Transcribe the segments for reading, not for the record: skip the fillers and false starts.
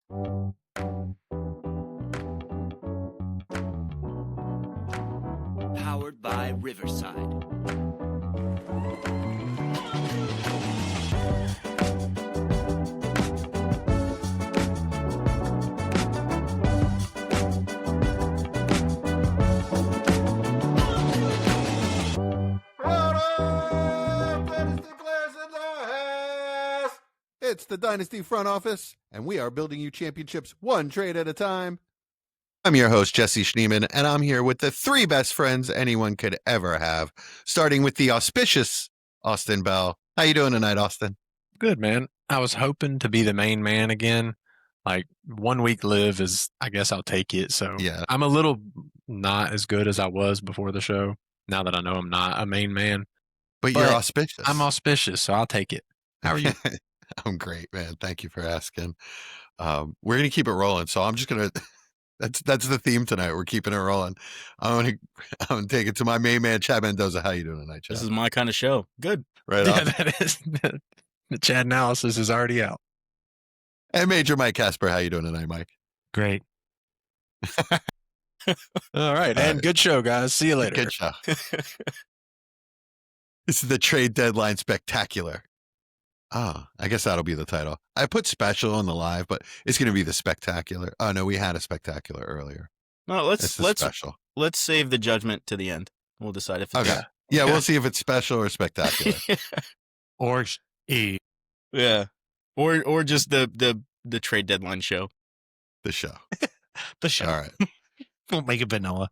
Powered by Riverside. It's the Dynasty front office, and we are building you championships one trade at a time. I'm your host, Jesse Schneeman, and I'm here with the three best friends anyone could ever have, starting with the auspicious Austin Bell. How you doing tonight, Austin? Good, man. I was hoping to be the main man again. Like 1 week live is, I guess I'll take it. So Yeah. I'm a little not as good as I was before the show, now that I know I'm not a main man. But you're auspicious. I'm auspicious, so I'll take it. How are you? I'm great, man. Thank you for asking. We're going to keep it rolling, so I'm just going to... That's the theme tonight. We're keeping it rolling. I'm gonna take it to my main man, Chad Mendoza. How you doing tonight, Chad? This is my kind of show. Good. Right Yeah, on. that is. The Chad analysis is already out. And Major Mike Casper. How you doing tonight, Mike? Great. All right, and good show, guys. See you later. Good show. This is the trade deadline spectacular. Oh, I guess that'll be the title. I put special on the live, but it's going to be the spectacular. Oh no, we had a spectacular earlier. No, let's special. let's save the judgment to the end. We'll decide if it's Okay. Yeah, we'll see if it's special or spectacular. Or yeah, or just the trade deadline show. The show. the show. All right, We'll make it vanilla.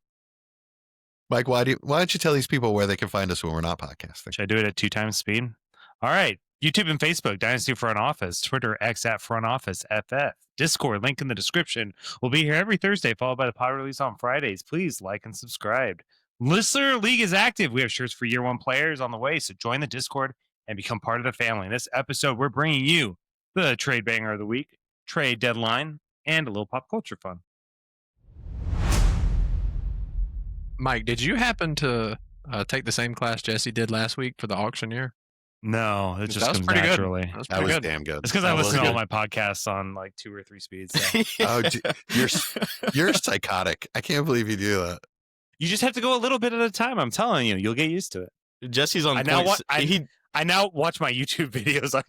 Mike. Why don't you tell these people where they can find us when we're not podcasting? Should I do it at 2 times speed? All right. YouTube and Facebook, Dynasty Front Office, Twitter, X at Front Office, FF, Discord, link in the description. We'll be here every Thursday, followed by the pod release on Fridays. Please like and subscribe. Listener League is active. We have shirts for year one players on the way, so join the Discord and become part of the family. In this episode, we're bringing you the trade banger of the week, trade deadline, and a little pop culture fun. Mike, did you happen to take the same class Jesse did last week for the auctioneer? No, it just That was comes pretty good. naturally. That was That pretty was good. damn good. It's because I That was listen to all good. my podcasts on like 2 or 3 speeds. So. Oh, you're psychotic. I can't believe you do that. You just have to go a little bit at a time. I'm telling you, you'll get used to it. Jesse's on I now points. I now watch my YouTube videos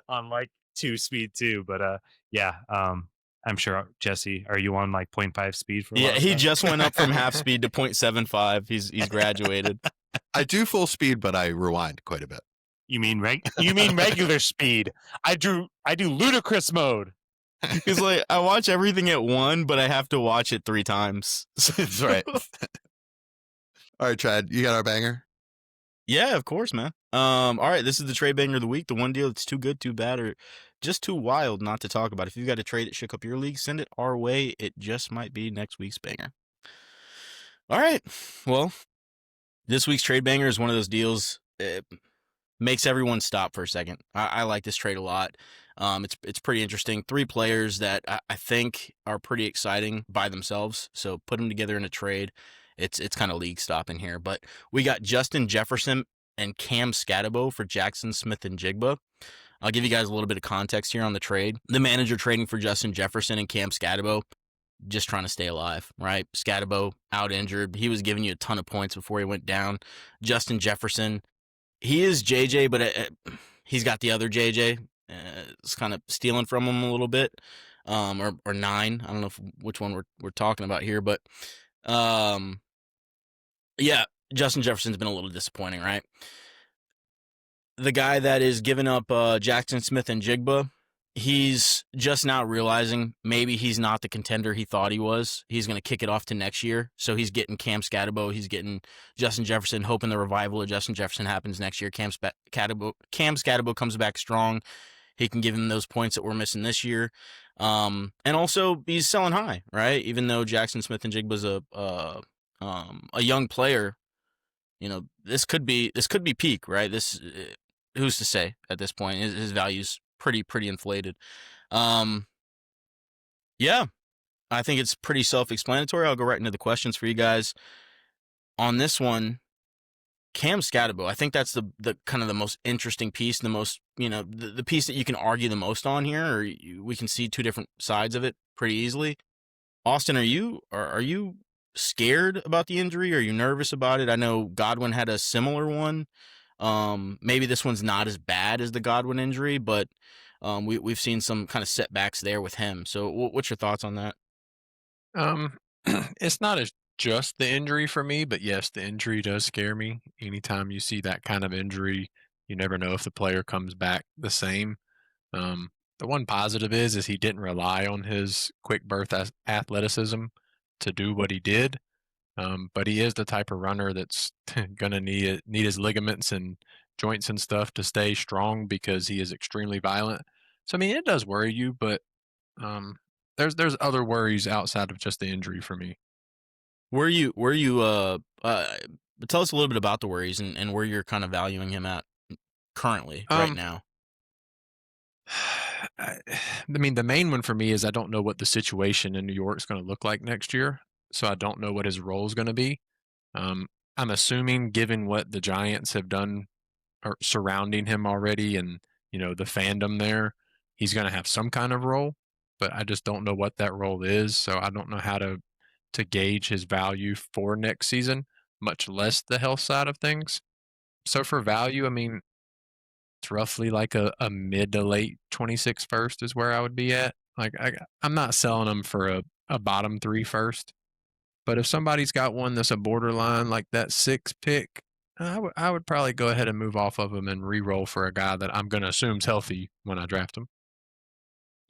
on like 2 speed too. But I'm sure Jesse, are you on like 0.5 speed for? Yeah, he just went up from half speed to 0.75. He's graduated. I do full speed, but I rewind quite a bit. You mean regular speed? I do ludicrous mode. He's like, I watch everything at 1, but I have to watch it 3 times. That's right. All right, Chad, you got our banger? Yeah, of course, man. All right, this is the trade banger of the week. The one deal that's too good, too bad, or just too wild not to talk about. If you've got a trade that shook up your league, send it our way. It just might be next week's banger. All right, well, this week's trade banger is one of those deals. It makes everyone stop for a second. I like this trade a lot. It's pretty interesting. 3 players that I think are pretty exciting by themselves. So put them together in a trade. It's kind of league stopping here. But we got Justin Jefferson and Cam Scatabo for Jackson Smith and Jigba. I'll give you guys a little bit of context here on the trade. The manager trading for Justin Jefferson and Cam Scatabo, just trying to stay alive, right? Scatabo out injured. He was giving you a ton of points before he went down. Justin Jefferson, he is JJ, but he's got the other JJ. It's kind of stealing from him a little bit, or 9. I don't know which one we're talking about here, but yeah, Justin Jefferson's been a little disappointing, right? The guy that is giving up Jackson Smith and Jigba, he's just now realizing maybe he's not the contender he thought he was. He's going to kick it off to next year. So he's getting Cam Scatabo. He's getting Justin Jefferson, hoping the revival of Justin Jefferson happens next year. Cam Scatabo comes back strong. He can give him those points that we're missing this year. And also, he's selling high, right? Even though Jackson Smith and Jigba's a young player, you know, this could be peak, right? This, who's to say at this point? His value's pretty inflated. Yeah, I think it's pretty self-explanatory. I'll go right into the questions for you guys. On this one, Cam Scatterbo, I think that's the kind of the most interesting piece, the most, the piece that you can argue the most on here, or we can see two different sides of it pretty easily. Austin, are you scared about the injury? Are you nervous about it? I know Godwin had a similar one. Maybe this one's not as bad as the Godwin injury, but we've seen some kind of setbacks there with him. So what's your thoughts on that? It's not as just the injury for me, but yes, the injury does scare me. Anytime you see that kind of injury, you never know if the player comes back the same. The one positive is he didn't rely on his quick burst athleticism to do what he did. But he is the type of runner that's gonna need his ligaments and joints and stuff to stay strong because he is extremely violent. So I mean, it does worry you, but there's other worries outside of just the injury for me. Were you tell us a little bit about the worries and where you're kind of valuing him at currently right now? I mean, the main one for me is I don't know what the situation in New York is going to look like next year. So I don't know what his role is going to be. I'm assuming, given what the Giants have done surrounding him already and, the fandom there, he's going to have some kind of role, but I just don't know what that role is. So I don't know how to gauge his value for next season, much less the health side of things. So for value, I mean, it's roughly like a mid to late 26 first is where I would be at. Like I'm not selling him for a bottom 3 first, but if somebody's got one that's a borderline like that 6 pick, I would probably go ahead and move off of him and re-roll for a guy that I'm going to assume is healthy when I draft him.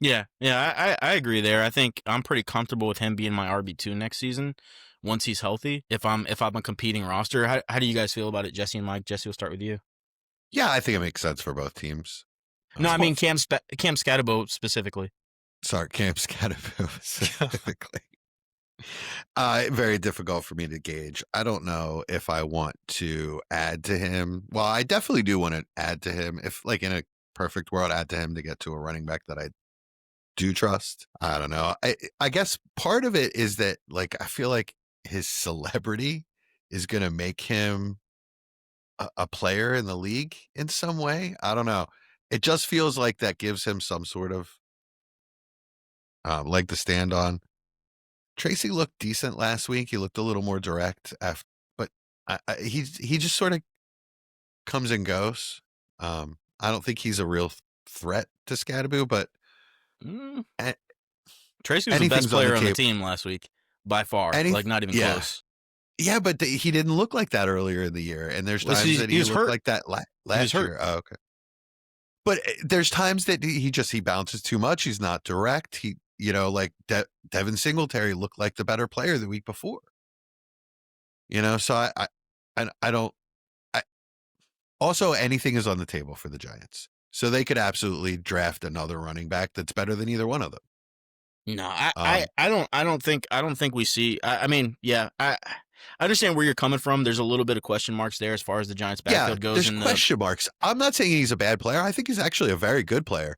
Yeah, I agree there. I think I'm pretty comfortable with him being my RB2 next season once he's healthy. If I'm a competing roster, how do you guys feel about it, Jesse and Mike? Jesse, we'll start with you. Yeah, I think it makes sense for both teams. No, I mean Cam Scatterbo specifically. Sorry, Cam Scatterbo specifically. Very difficult for me to gauge. I don't know if I want to add to him. Well, I definitely do want to add to him. If, like, in a perfect world, add to him to get to a running back that I do trust. I don't know. I guess part of it is that, like, I feel like his celebrity is going to make him a player in the league in some way. I don't know. It just feels like that gives him some sort of leg to stand on. Tracy looked decent last week. He looked a little more direct, but he just sort of comes and goes. I don't think he's a real threat to Scatterbo, but Tracy was the best player on the team last week by far. Like not even close. Yeah, but he didn't look like that earlier in the year, and there's times that he looked like that last year. Oh, okay. But there's times that he bounces too much. He's not direct. Like Devin Singletary looked like the better player the week before. So I don't. Also, anything is on the table for the Giants, so they could absolutely draft another running back that's better than either one of them. No, I don't think we see. I mean, yeah, I understand where you're coming from. There's a little bit of question marks there as far as the Giants' backfield goes. There's question marks. I'm not saying he's a bad player. I think he's actually a very good player.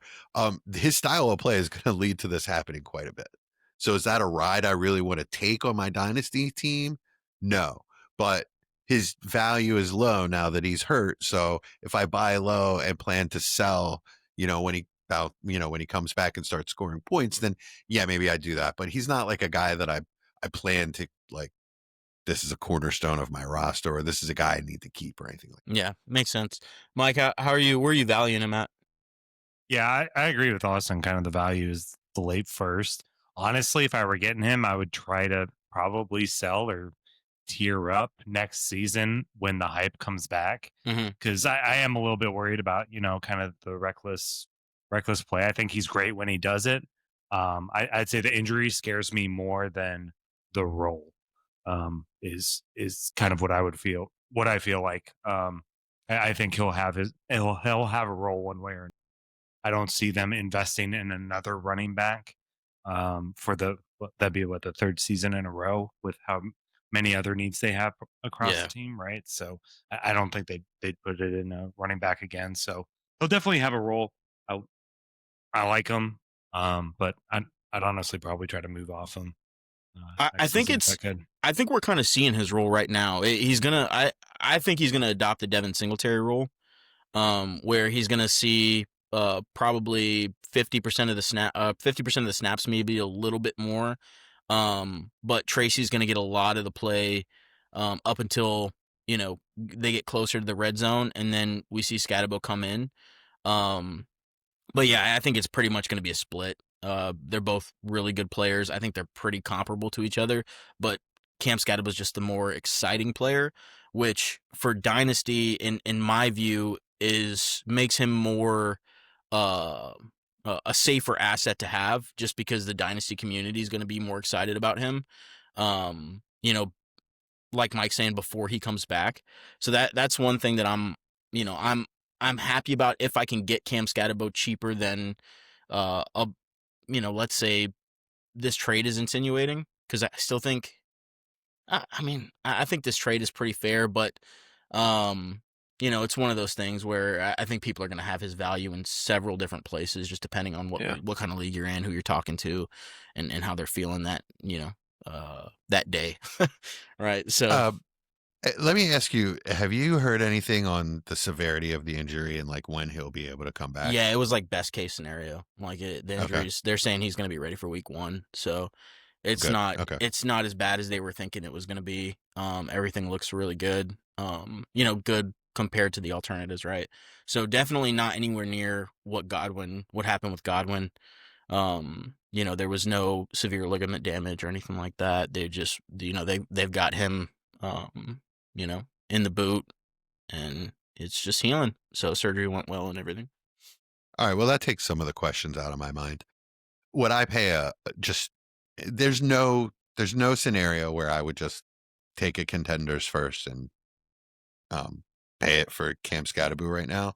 His style of play is going to lead to this happening quite a bit. So is that a ride I really want to take on my Dynasty team? No, but his value is low now that he's hurt. So if I buy low and plan to sell, when he comes back and starts scoring points, then yeah, maybe I do that. But he's not like a guy that I plan to, like, this is a cornerstone of my roster, or this is a guy I need to keep, or anything like that. Yeah, makes sense. Mike, how are you? Where are you valuing him at? Yeah, I agree with Austin. Kind of the value is the late first. Honestly, if I were getting him, I would try to probably sell or tier up next season when the hype comes back. Because I am a little bit worried about, kind of the reckless play. I think he's great when he does it. I'd say the injury scares me more than the role. Is kind of what I feel like. I think he'll have a role one way or another. I don't see them investing in another running back for that'd be the third season in a row with how many other needs they have across the team, right? So I don't think they'd put it in a running back again. So he'll definitely have a role. I like him, but I'd honestly probably try to move off him. I think we're kind of seeing his role right now. He's gonna. I think he's going to adopt the Devin Singletary rule, where he's going to see probably 50% of the 50% of the snaps, maybe a little bit more. But Tracy's going to get a lot of the play up until they get closer to the red zone, and then we see Scatterbo come in. But yeah, I think it's pretty much going to be a split. They're both really good players. I think they're pretty comparable to each other, but Cam Scatterbo is just the more exciting player, which for Dynasty, in my view, makes him more a safer asset to have, just because the Dynasty community is going to be more excited about him. Like Mike's saying, before he comes back. So that's one thing that I'm happy about, if I can get Cam Scatterbo cheaper than let's say this trade is insinuating, because I still think, I think this trade is pretty fair, but it's one of those things where I think people are going to have his value in several different places, just depending on what kind of league you're in, who you're talking to, and how they're feeling that that day. Right. So let me ask you, have you heard anything on the severity of the injury and like when he'll be able to come back? Yeah, it was like best case scenario. Like the injuries, they're saying he's going to be ready for week 1. So it's not as bad as they were thinking it was going to be. Everything looks really good. Good compared to the alternatives, right? So definitely not anywhere near what happened with Godwin. There was no severe ligament damage or anything like that. They just, they've got him, in the boot, and it's just healing. So surgery went well and everything. All right. Well, that takes some of the questions out of my mind. Would I pay there's no scenario where I would just take a contenders first and pay it for Cam Scatterbo right now.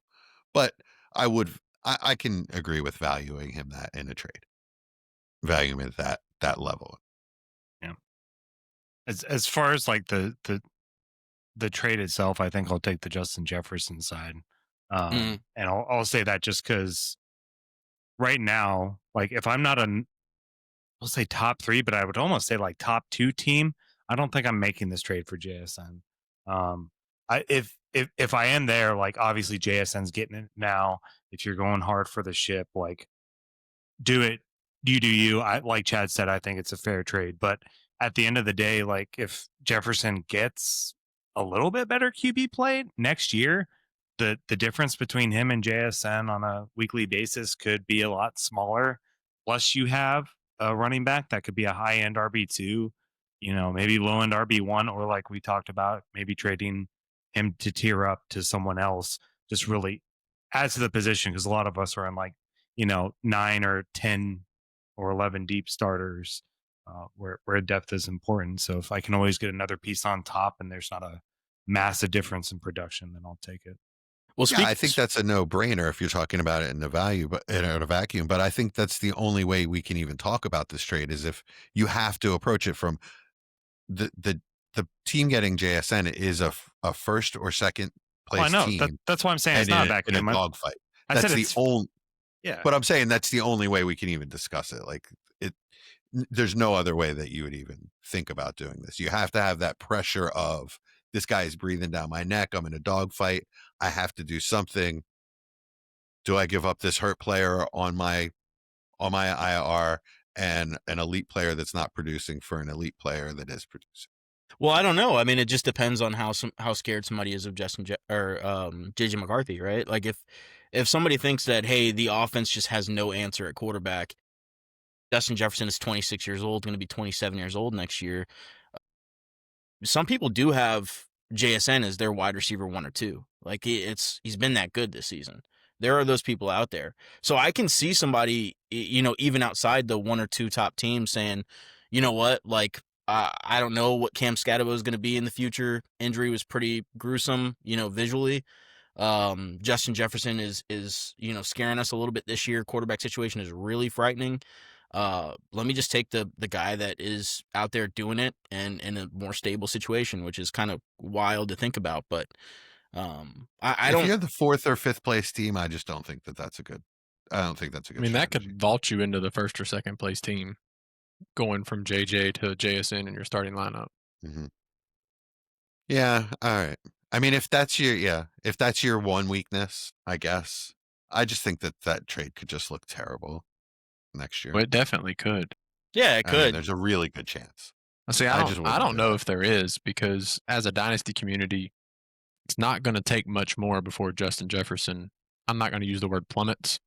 But I can agree with valuing him that in a trade. Valuing him at that level. Yeah. As far as like the trade itself, I think I'll take the Justin Jefferson side. And I'll say that just because right now, like if I'm not I'll say top 3, but I would almost say like top 2 team, I don't think I'm making this trade for JSN. If I am there, like obviously JSN's getting it now. If you're going hard for the ship, like do it. You do you. Like Chad said, I think it's a fair trade. But at the end of the day, like if Jefferson gets a little bit better QB play next year, the difference between him and JSN on a weekly basis could be a lot smaller. Plus you have a running back that could be a high end RB2, maybe low end RB1, or like we talked about, maybe trading him to tier up to someone else just really adds to the position, because a lot of us are in like 9 or 10 or 11 deep starters where depth is important. So if I can always get another piece on top and there's not a massive difference in production, then I'll take it. Well, I think that's a no-brainer if you're talking about it in a vacuum. But I think that's the only way we can even talk about this trade, is if you have to approach it from the team getting JSN is a first or second place team. That's why I'm saying it's not a vacuum. In a dogfight. That's the only. Yeah. But I'm saying that's the only way we can even discuss it. Like there's no other way that you would even think about doing this. You have to have that pressure of, this guy is breathing down my neck. I'm in a dogfight. I have to do something. Do I give up this hurt player on my IR and an elite player that's not producing for an elite player that is producing? Well, I don't know. I mean, it just depends on how scared somebody is of JJ McCarthy, right? Like if somebody thinks that, hey, the offense just has no answer at quarterback. Justin Jefferson is 26 years old, going to be 27 years old next year. Some people do have JSN as their wide receiver 1 or 2. Like he's been that good this season. There are those people out there. So I can see somebody, even outside the 1 or 2 top teams saying, you know what, like, I don't know what Cam Scatterbo is going to be in the future. Injury was pretty gruesome, visually. Justin Jefferson is scaring us a little bit this year. Quarterback situation is really frightening. Let me just take the guy that is out there doing it and in a more stable situation, which is kind of wild to think about. But I don't. If you're the 4th or 5th place team, I just don't think that's a good. I don't think that's a good. I mean, strategy. that could vault you into the 1st or 2nd place team, going from JJ to JSN in your starting lineup. Mm-hmm. Yeah. All right. I mean, if that's your one weakness, I guess. I just think that trade could just look terrible next year. Well, it definitely could. Yeah, it I mean, could. there's a really good chance. See, I I just don't, wouldn't I don't do know that. if there is, because as a dynasty community, it's not going to take much more before Justin Jefferson, I'm not going to use the word plummets,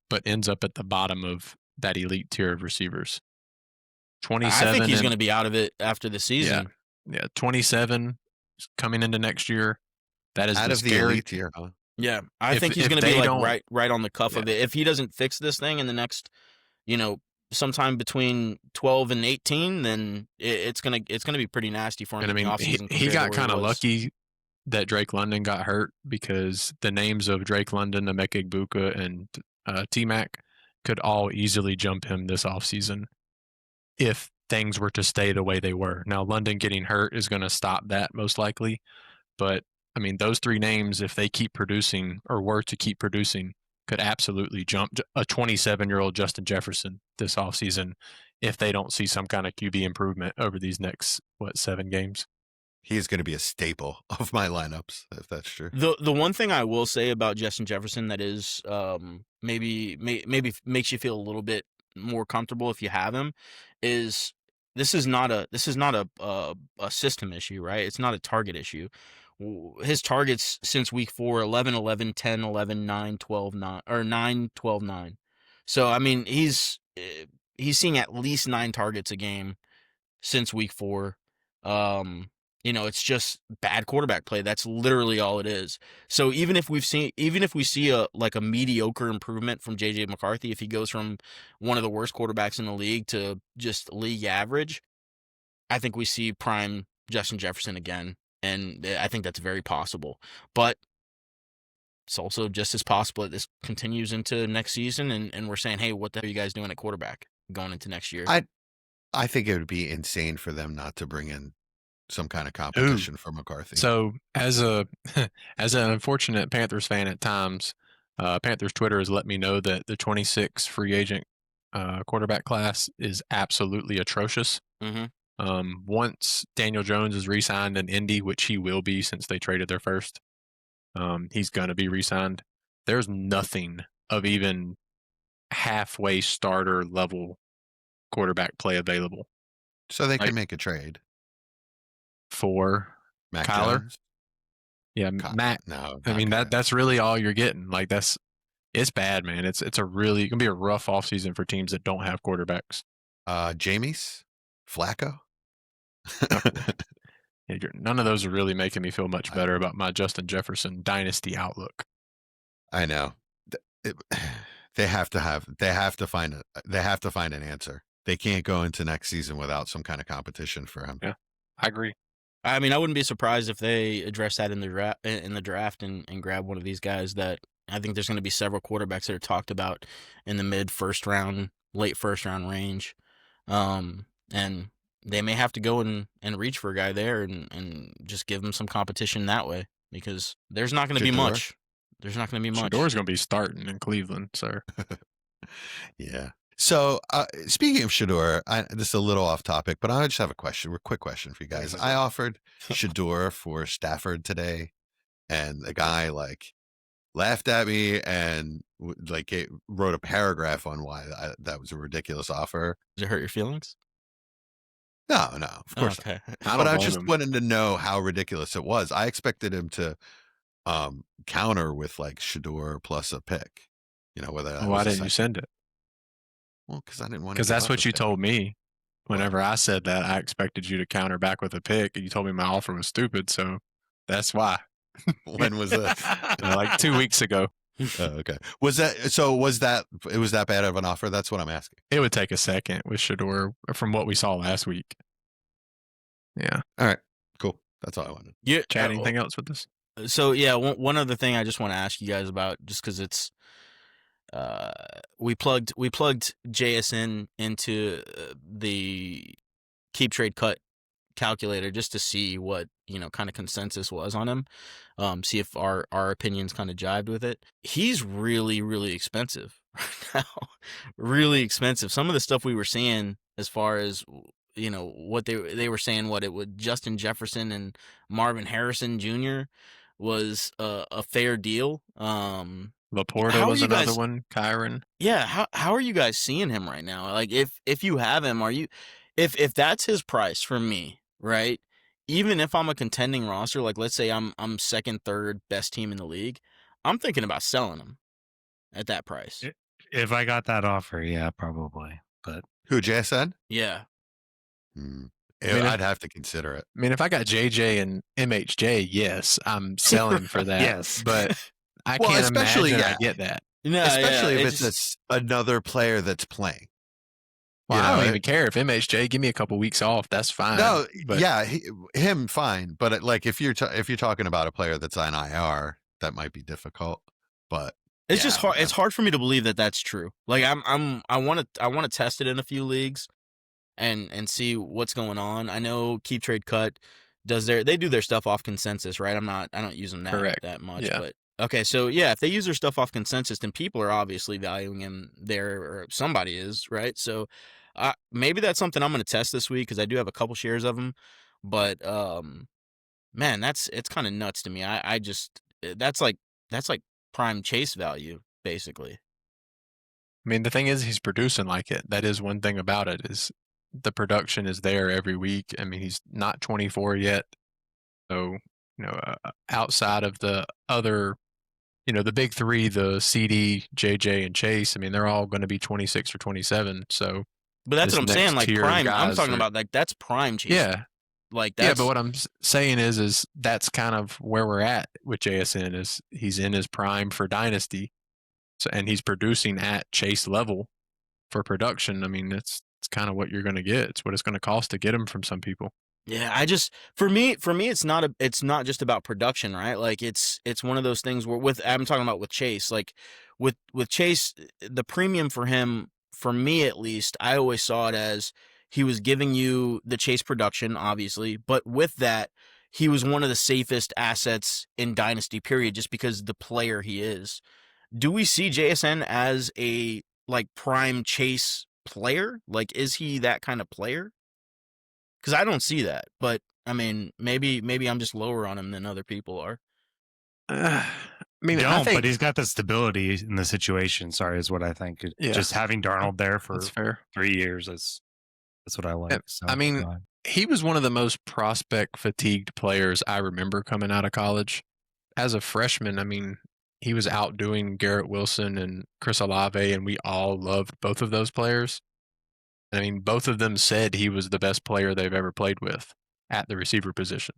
but ends up at the bottom of that elite tier of receivers. 27. I think he's going to be out of it after the season. Yeah, 27 coming into next year. That is Out the of the scary. elite tier, huh? Yeah, I If- think he's if going to they be like don't- right on the cuff of it. If he doesn't fix this thing in the next, sometime between 12 and 18, then it's gonna be pretty nasty for him And I in the mean, offseason. he got kind of was. lucky that Drake London got hurt, because the names of Drake London, Emeka Egbuka, and T-Mac could all easily jump him this offseason if things were to stay the way they were. Now, London getting hurt is going to stop that most likely. But, I mean, those three names, if they keep producing or were to keep producing, could absolutely jump a 27-year-old Justin Jefferson this offseason if they don't see some kind of QB improvement over these next, 7 games. He's going to be a staple of my lineups, if that's true. The one thing I will say about Justin Jefferson that is maybe makes you feel a little bit more comfortable if you have him is this is not a system issue, right? It's not a target issue. His targets since week 4, 11, 11, 10, 11, 9, 12, 9, or 9, 12, 9. So, I mean, he's seeing at least 9 targets a game since week 4. It's just bad quarterback play. That's literally all it is. So even if we see a mediocre improvement from JJ McCarthy, if he goes from one of the worst quarterbacks in the league to just league average, I think we see prime Justin Jefferson again. And I think that's very possible. But it's also just as possible that this continues into next season and we're saying, hey, what the hell are you guys doing at quarterback going into next year? I think it would be insane for them not to bring in some kind of competition for McCarthy. So as an unfortunate Panthers fan at times, Panthers Twitter has let me know that the 26 free agent quarterback class is absolutely atrocious. Mm-hmm. Once Daniel Jones is re-signed in Indy, which he will be since they traded their first, he's going to be re-signed. There's nothing of even halfway starter level quarterback play available. So they can make a trade for Mac Kyler? Jones? Yeah, Matt. No, I mean that's really all you're getting. Like it's bad, man. It's really gonna be a rough offseason for teams that don't have quarterbacks. Jameis, Flacco. Yeah, none of those are really making me feel much better about my Justin Jefferson dynasty outlook. I know. They have to find an answer. They can't go into next season without some kind of competition for him. Yeah, I agree. I mean, I wouldn't be surprised if they address that in the draft and grab one of these guys. That I think there's going to be several quarterbacks that are talked about in the mid first round, late first round range, and they may have to go and reach for a guy there and just give them some competition that way, because there's not going to be much. There's not going to be much. Shador's going to be starting in Cleveland, sir. Yeah. So speaking of Shador, this is a little off topic, but I just have a quick question for you guys. I offered Shador for Stafford today, and the guy laughed at me and wrote a paragraph on why that was a ridiculous offer. Does it hurt your feelings? No, of course not. Okay. But I just wanted to know how ridiculous it was. I expected him to counter with Shador plus a pick. Whether Why didn't you send it? Well, because I didn't want to. Because that's what you told me. Whenever I said that, I expected you to counter back with a pick, and you told me my offer was stupid. So that's why. When was this? 2 weeks ago. Oh, okay. Was that bad of an offer? That's what I'm asking. It would take a second with Shador from what we saw last week. Yeah. All right. Cool. That's all I wanted. Yeah. Chad, anything else with this? So yeah, one other thing I just want to ask you guys about, just because it's we plugged JSN into the keep trade cut calculator just to see what kind of consensus was on him, see if our opinions kind of jived with it. He's really, really expensive right now. Really expensive. Some of the stuff we were seeing as far as what they were saying, Justin Jefferson and Marvin Harrison Jr. was a fair deal. Laporta How are was you another guys- one. Kyron. Yeah, how are you guys seeing him right now? Like, if you have him, if that's his price for me, right? Even if I'm a contending roster, like let's say I'm second, third best team in the league, I'm thinking about selling him at that price. If I got that offer, yeah, probably. But Who, JSN? Yeah. Hmm. I mean, I'd have to consider it. I mean, if I got JJ and MHJ, yes, I'm selling for that. Yes. But I Well, can't especially, imagine yeah. I get that. No, Especially yeah, if it's another player that's playing. Well, You I don't know, even care if MHJ give me a couple weeks off. That's fine. No, but yeah, him fine, but like if you're talking about a player that's on IR, that might be difficult. But it's yeah, just hard. It's hard for me to believe that that's true. Like I want to test it in a few leagues, and see what's going on. I know Keep Trade Cut they do their stuff off consensus, right? I don't use them that much, Yeah. but okay, so yeah, if they use their stuff off consensus, then people are obviously valuing him there, or somebody is, right? So maybe that's something I'm going to test this week because I do have a couple shares of him, but man, it's kind of nuts to me. I just that's like prime Chase value basically. I mean, the thing is, he's producing like it. That is one thing about it, is the production is there every week. I mean, he's not 24 yet. So, outside of the other, the big three, the CD, JJ, and Chase, I mean, they're all going to be 26 or 27. So, But that's this what I'm saying. next Like tier of prime, I'm guys talking are- about like that's prime Chase. yeah. Like Yeah, that's but what I'm saying is that's kind of where we're at with JSN, is he's in his prime for Dynasty. So, and he's producing at Chase level for production. I mean, it's kind of what you're going to get. It's what it's going to cost to get him from some people. Yeah, I just for me it's not just about production, right? Like it's one of those things where I'm talking about with Chase, like with Chase, the premium for him, for me at least, I always saw it as he was giving you the Chase production, obviously, but with that, he was one of the safest assets in Dynasty, period, just because the player he is. Do we see JSN as a like prime Chase player? Like, is he that kind of player? Because I don't see that, but I mean, maybe I'm just lower on him than other people are. I mean, don't, I think but he's got the stability in the situation. Sorry, is what I think. Yeah. Just having Darnold there for that's fair. 3 years that's what I like. So, I mean, go ahead. he was one of the most prospect fatigued players I remember coming out of college. As a freshman, I mean, he was outdoing Garrett Wilson and Chris Olave, and we all loved both of those players. I mean, both of them said he was the best player they've ever played with at the receiver position.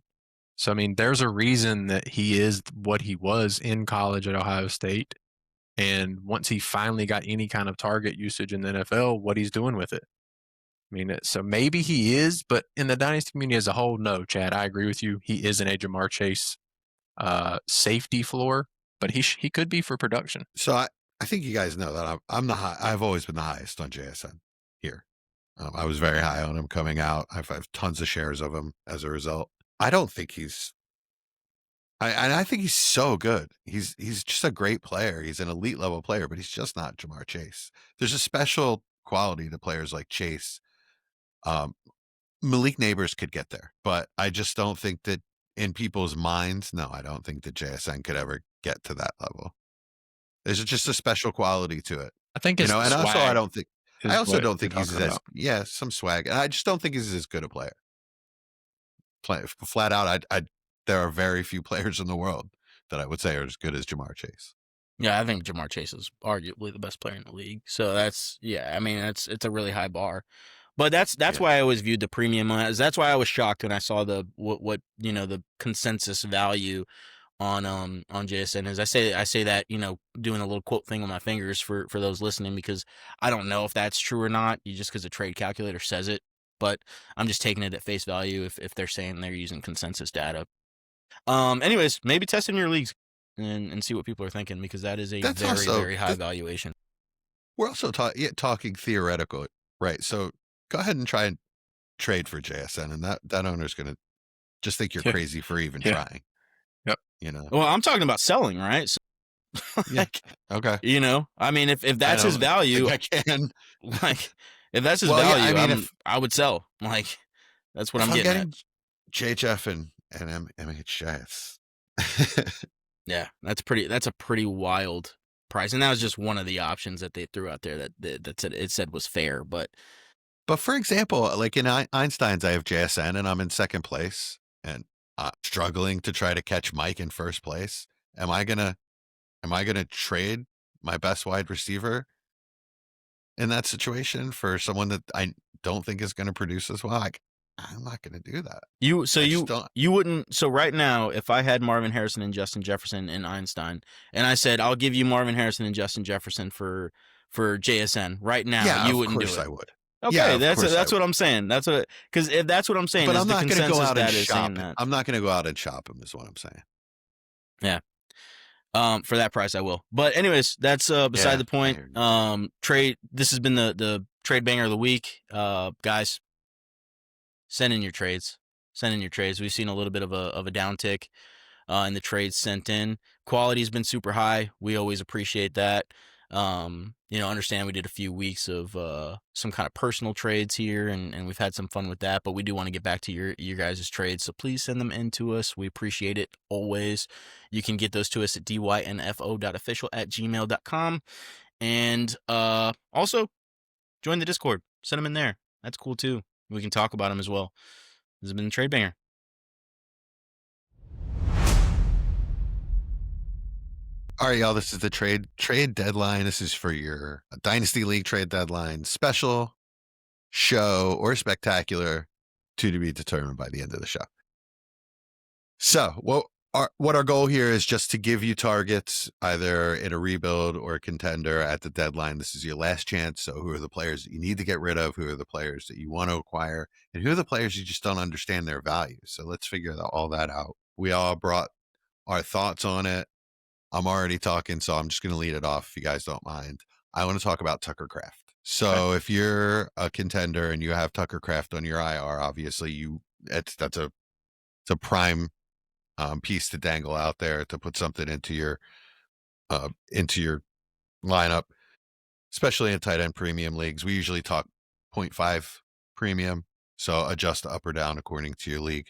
So, I mean, there's a reason that he is what he was in college at Ohio State. And once he finally got any kind of target usage in the NFL, what he's doing with it. I mean, so maybe he is, but in the Dynasty community as a whole, no, Chad, I agree with you. He isn't a Jamar Chase safety floor, but he could be for production. So I think you guys know that I've always been the highest on JSN here. I was very high on him coming out. I have tons of shares of him as a result. I don't think I think he's so good. He's just a great player. He's an elite level player, but he's just not Jamar Chase. There's a special quality to players like Chase. Malik Neighbors could get there, but I just don't think that in people's minds, no, I don't think that JSN could ever get to that level. There's just a special quality to it. I think it's and also I don't think he's as some swag, and I just don't think he's as good a player. Flat out, there are very few players in the world that I would say are as good as Jamar Chase. Yeah, I think Jamar Chase is arguably the best player in the league. So that's I mean, it's a really high bar. But that's why I always viewed the premium as. That's why I was shocked when I saw the the consensus value on JSN is. I say that, doing a little quote thing with my fingers for those listening, because I don't know if that's true or not. Just because the trade calculator says it, but I'm just taking it at face value if they're saying they're using consensus data. Anyways, maybe test in your leagues and see what people are thinking, because that is That's also- very high valuation. We're also talking theoretical, right? So go ahead and try and trade for JSN, and that owner's going to just think you're Yeah. crazy for even Yeah. trying. Yep. Well, I'm talking about selling, right? So, Yeah. Okay. I mean, if that's his value, I can. like if that's his Well, yeah, value, I mean, I would sell. Like that's what if I'm getting at. JHF and MHJ, Yeah, that's a pretty wild price, and that was just one of the options that they threw out there that said was fair. But for example, like in Einstein's, I have JSN and I'm in second place and struggling to try to catch Mike in first place. Am I gonna trade my best wide receiver in that situation for someone that I don't think is going to produce as well? I'm not going to do that. You wouldn't. So right now, if I had Marvin Harrison and Justin Jefferson in Einstein, and I said I'll give you Marvin Harrison and Justin Jefferson for JSN right now, you wouldn't do it. Of course I would. Okay, that's what I'm saying. That's what, because if that's what I'm saying, but is I'm the not going to go out and shop. that. I'm not going to go out and shop him. Is what I'm saying. Yeah. For that price, I will. But anyways, that's beside the point. Trade. This has been the trade banger of the week, guys. Send in your trades. We've seen a little bit of a downtick in the trades sent in. Quality's been super high. We always appreciate that. Understand we did a few weeks of some kind of personal trades here, and we've had some fun with that. But we do want to get back to your guys' trades, so please send them in to us. We appreciate it always. You can get those to us at dynfo.official@gmail.com, and also join the Discord. Send them in there. That's cool too. We can talk about them as well. This has been the Trade Banger. All right, y'all. This is the trade deadline. This is for your Dynasty League trade deadline special show or spectacular, to be determined by the end of the show. So, what our goal here is just to give you targets either in a rebuild or a contender at the deadline. This is your last chance. So, who are the players that you need to get rid of? Who are the players that you want to acquire? And who are the players you just don't understand their value? So, let's figure all that out. We all brought our thoughts on it. I'm already talking, so I'm just going to lead it off if you guys don't mind. I want to talk about Tucker Kraft. So if you're a contender and you have Tucker Kraft on your IR, obviously it's a prime piece to dangle out there to put something into your lineup, especially in tight end premium leagues. We usually talk 0.5 premium, so adjust up or down according to your league.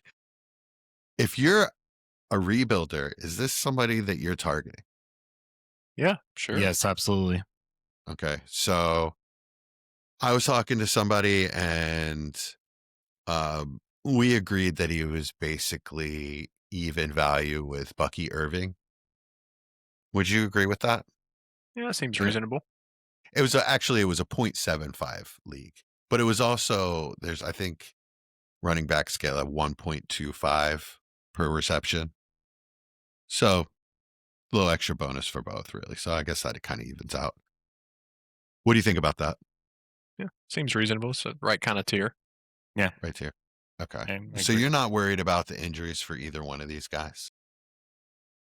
If you're a rebuilder, is this somebody that you're targeting? Yeah, sure. Yes, absolutely. Okay, so I was talking to somebody and we agreed that he was basically even value with Bucky Irving. Would you agree with that? Yeah, that seems reasonable. It was a 0.75 league, but it was also, there's, I think, running back scale at 1.25 per reception. So a little extra bonus for both, really. So I guess that it kind of evens out. What do you think about that? Yeah, seems reasonable. So right kind of tier. Yeah. Right here. Okay. I So agree. you're not worried about the injuries for either one of these guys?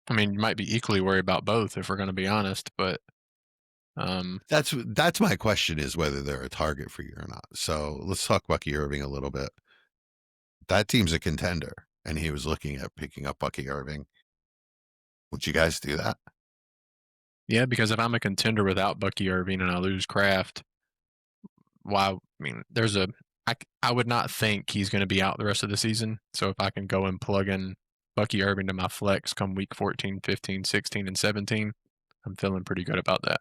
I mean, you might be equally worried about both if we're going to be honest, but that's my question, is whether they're a target for you or not. So let's talk Bucky Irving a little bit. That team's a contender, and he was looking at picking up Bucky Irving. Would you guys do that? Yeah, because if I'm a contender without Bucky Irving and I lose Kraft, I would not think he's going to be out the rest of the season. So if I can go and plug in Bucky Irving to my flex come week 14, 15, 16, and 17, I'm feeling pretty good about that.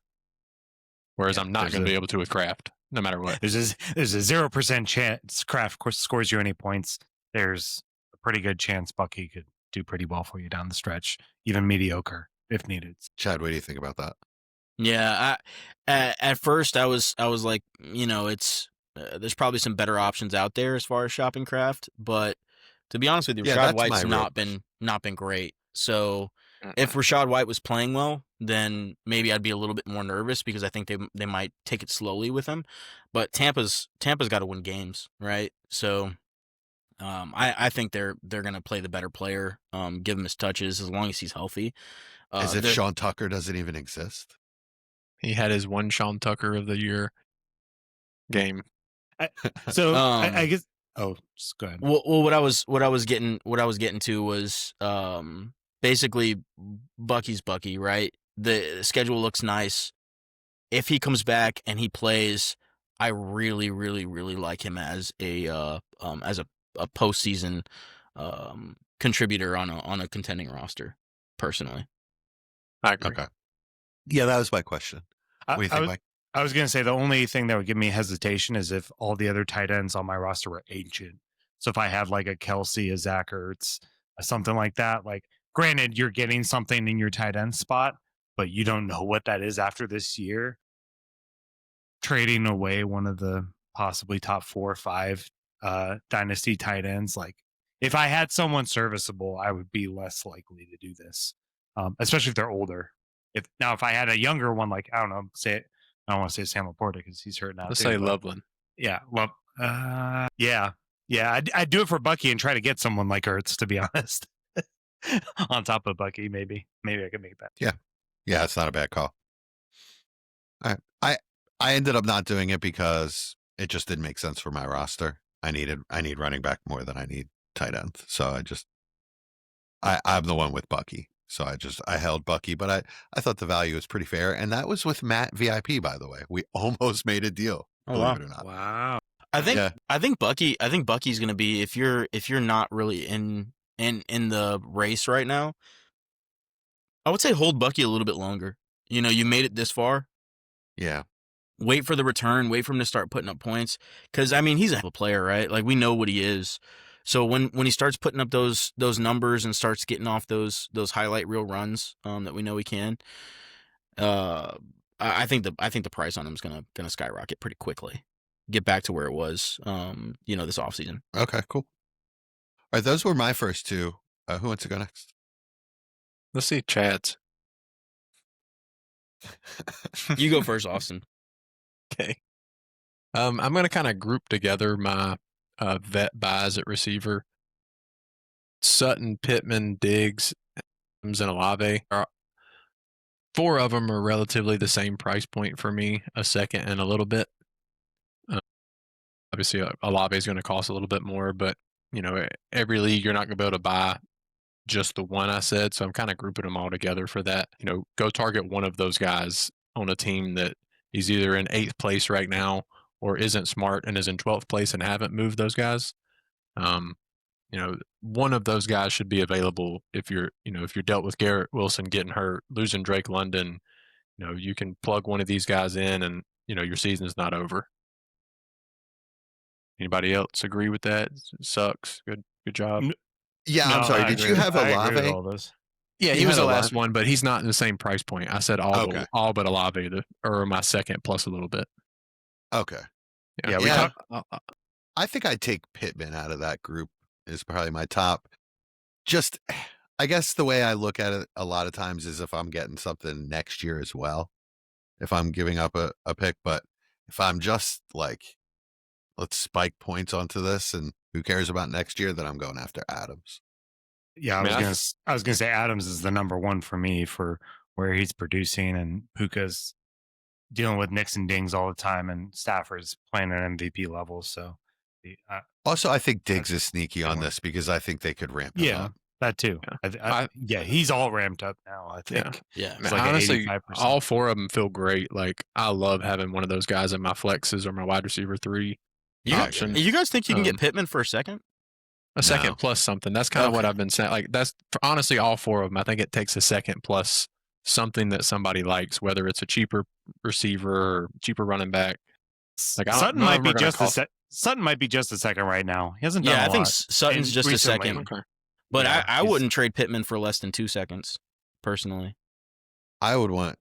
Whereas I'm not going to be able to with Kraft, no matter what. There's a 0% chance Kraft scores you any points. There's a pretty good chance Bucky could do pretty well for you down the stretch, even mediocre if needed. Chad, what do you think about that? Yeah, at first I was like, it's there's probably some better options out there as far as shopping Kraft, but to be honest with you, Rashad White's not been great. So if Rashad White was playing well, then maybe I'd be a little bit more nervous because I think they might take it slowly with him. But Tampa's got to win games, right? So I think they're going to play the better player, give him his touches as long as he's healthy. As if Sean Tucker doesn't even exist. He had his one Sean Tucker of the year game. I guess. Oh, just go ahead. Well, what I was getting to was basically Bucky's Bucky, right? The schedule looks nice. If he comes back and he plays, I really, really, really like him as a postseason contributor on a contending roster. Personally, I agree. Okay. Yeah, that was my question. What do you think, Mike? I was going to say the only thing that would give me hesitation is if all the other tight ends on my roster were ancient. So if I had like a Kelsey, a Zach Ertz, something like that, like granted, you're getting something in your tight end spot, but you don't know what that is after this year. Trading away one of the possibly top 4 or 5 dynasty tight ends, like if I had someone serviceable, I would be less likely to do this, especially if they're older. If I had a younger one, like I don't know, I don't want to say Sam Laporta because he's hurt now. Let's say Loveland. Yeah, yeah. I'd do it for Bucky and try to get someone like Ertz, to be honest. On top of Bucky, maybe I could make that. Yeah, it's not a bad call. I ended up not doing it because it just didn't make sense for my roster. I need running back more than I need tight end. So I'm the one with Bucky. So I held Bucky, but I thought the value was pretty fair. And that was with Matt VIP, by the way. We almost made a deal. Believe it or not. Wow. I think Bucky's gonna be, if you're not really in the race right now, I would say hold Bucky a little bit longer. You made it this far. Yeah. Wait for the return. Wait for him to start putting up points. Because he's a player, right? Like we know what he is. So when he starts putting up those numbers and starts getting off those highlight reel runs that we know he can, I think the price on him is gonna skyrocket pretty quickly. Get back to where it was, this offseason. Okay, cool. All right, those were my first two. Who wants to go next? Let's see Chad's. You go first, Austin. Okay. I'm going to kind of group together my vet buys at receiver. Sutton, Pittman, Diggs, and Olave. 4 of them are relatively the same price point for me, a second and a little bit. Obviously, Olave is going to cost a little bit more, but every league you're not going to be able to buy just the one I said, so I'm kind of grouping them all together for that. Go target one of those guys on a team that is either in 8th place right now or isn't smart and is in 12th place and haven't moved those guys. One of those guys should be available if you're dealt with Garrett Wilson getting hurt, losing Drake London. You can plug one of these guys in and your season's not over. Anybody else agree with that? It sucks. Good job. Yeah, I'm sorry. Did you have Olave? Yeah, he was the last one, but he's not in the same price point. I said all but Olave, or my second plus a little bit. Okay. Yeah. I think I'd take Pittman out of that group is probably my top. Just, I guess the way I look at it a lot of times is if I'm getting something next year as well, if I'm giving up a pick, but if I'm just like, let's spike points onto this and who cares about next year, then I'm going after Adams. Yeah, I was gonna say Adams is the number one for me for where he's producing, and Puka's dealing with nicks and dings all the time, and Stafford's playing at MVP levels. So, also, I think Diggs is sneaky on this because I think they could ramp him up. That too. Yeah, he's all ramped up now. I think. Yeah. Like honestly, all 4 of them feel great. Like I love having one of those guys in my flexes or my wide receiver 3 option. You guys think you can get Pittman for a second? A second plus something. That's kind of what I've been saying. Like that's honestly all 4 of them. I think it takes a second plus something that somebody likes, whether it's a cheaper receiver or cheaper running back. Like Sutton might be just Sutton might be just a second right now. He hasn't done a lot. I think Sutton's just recently. a second. Okay. But I wouldn't trade Pittman for less than 2 seconds, personally. I would want,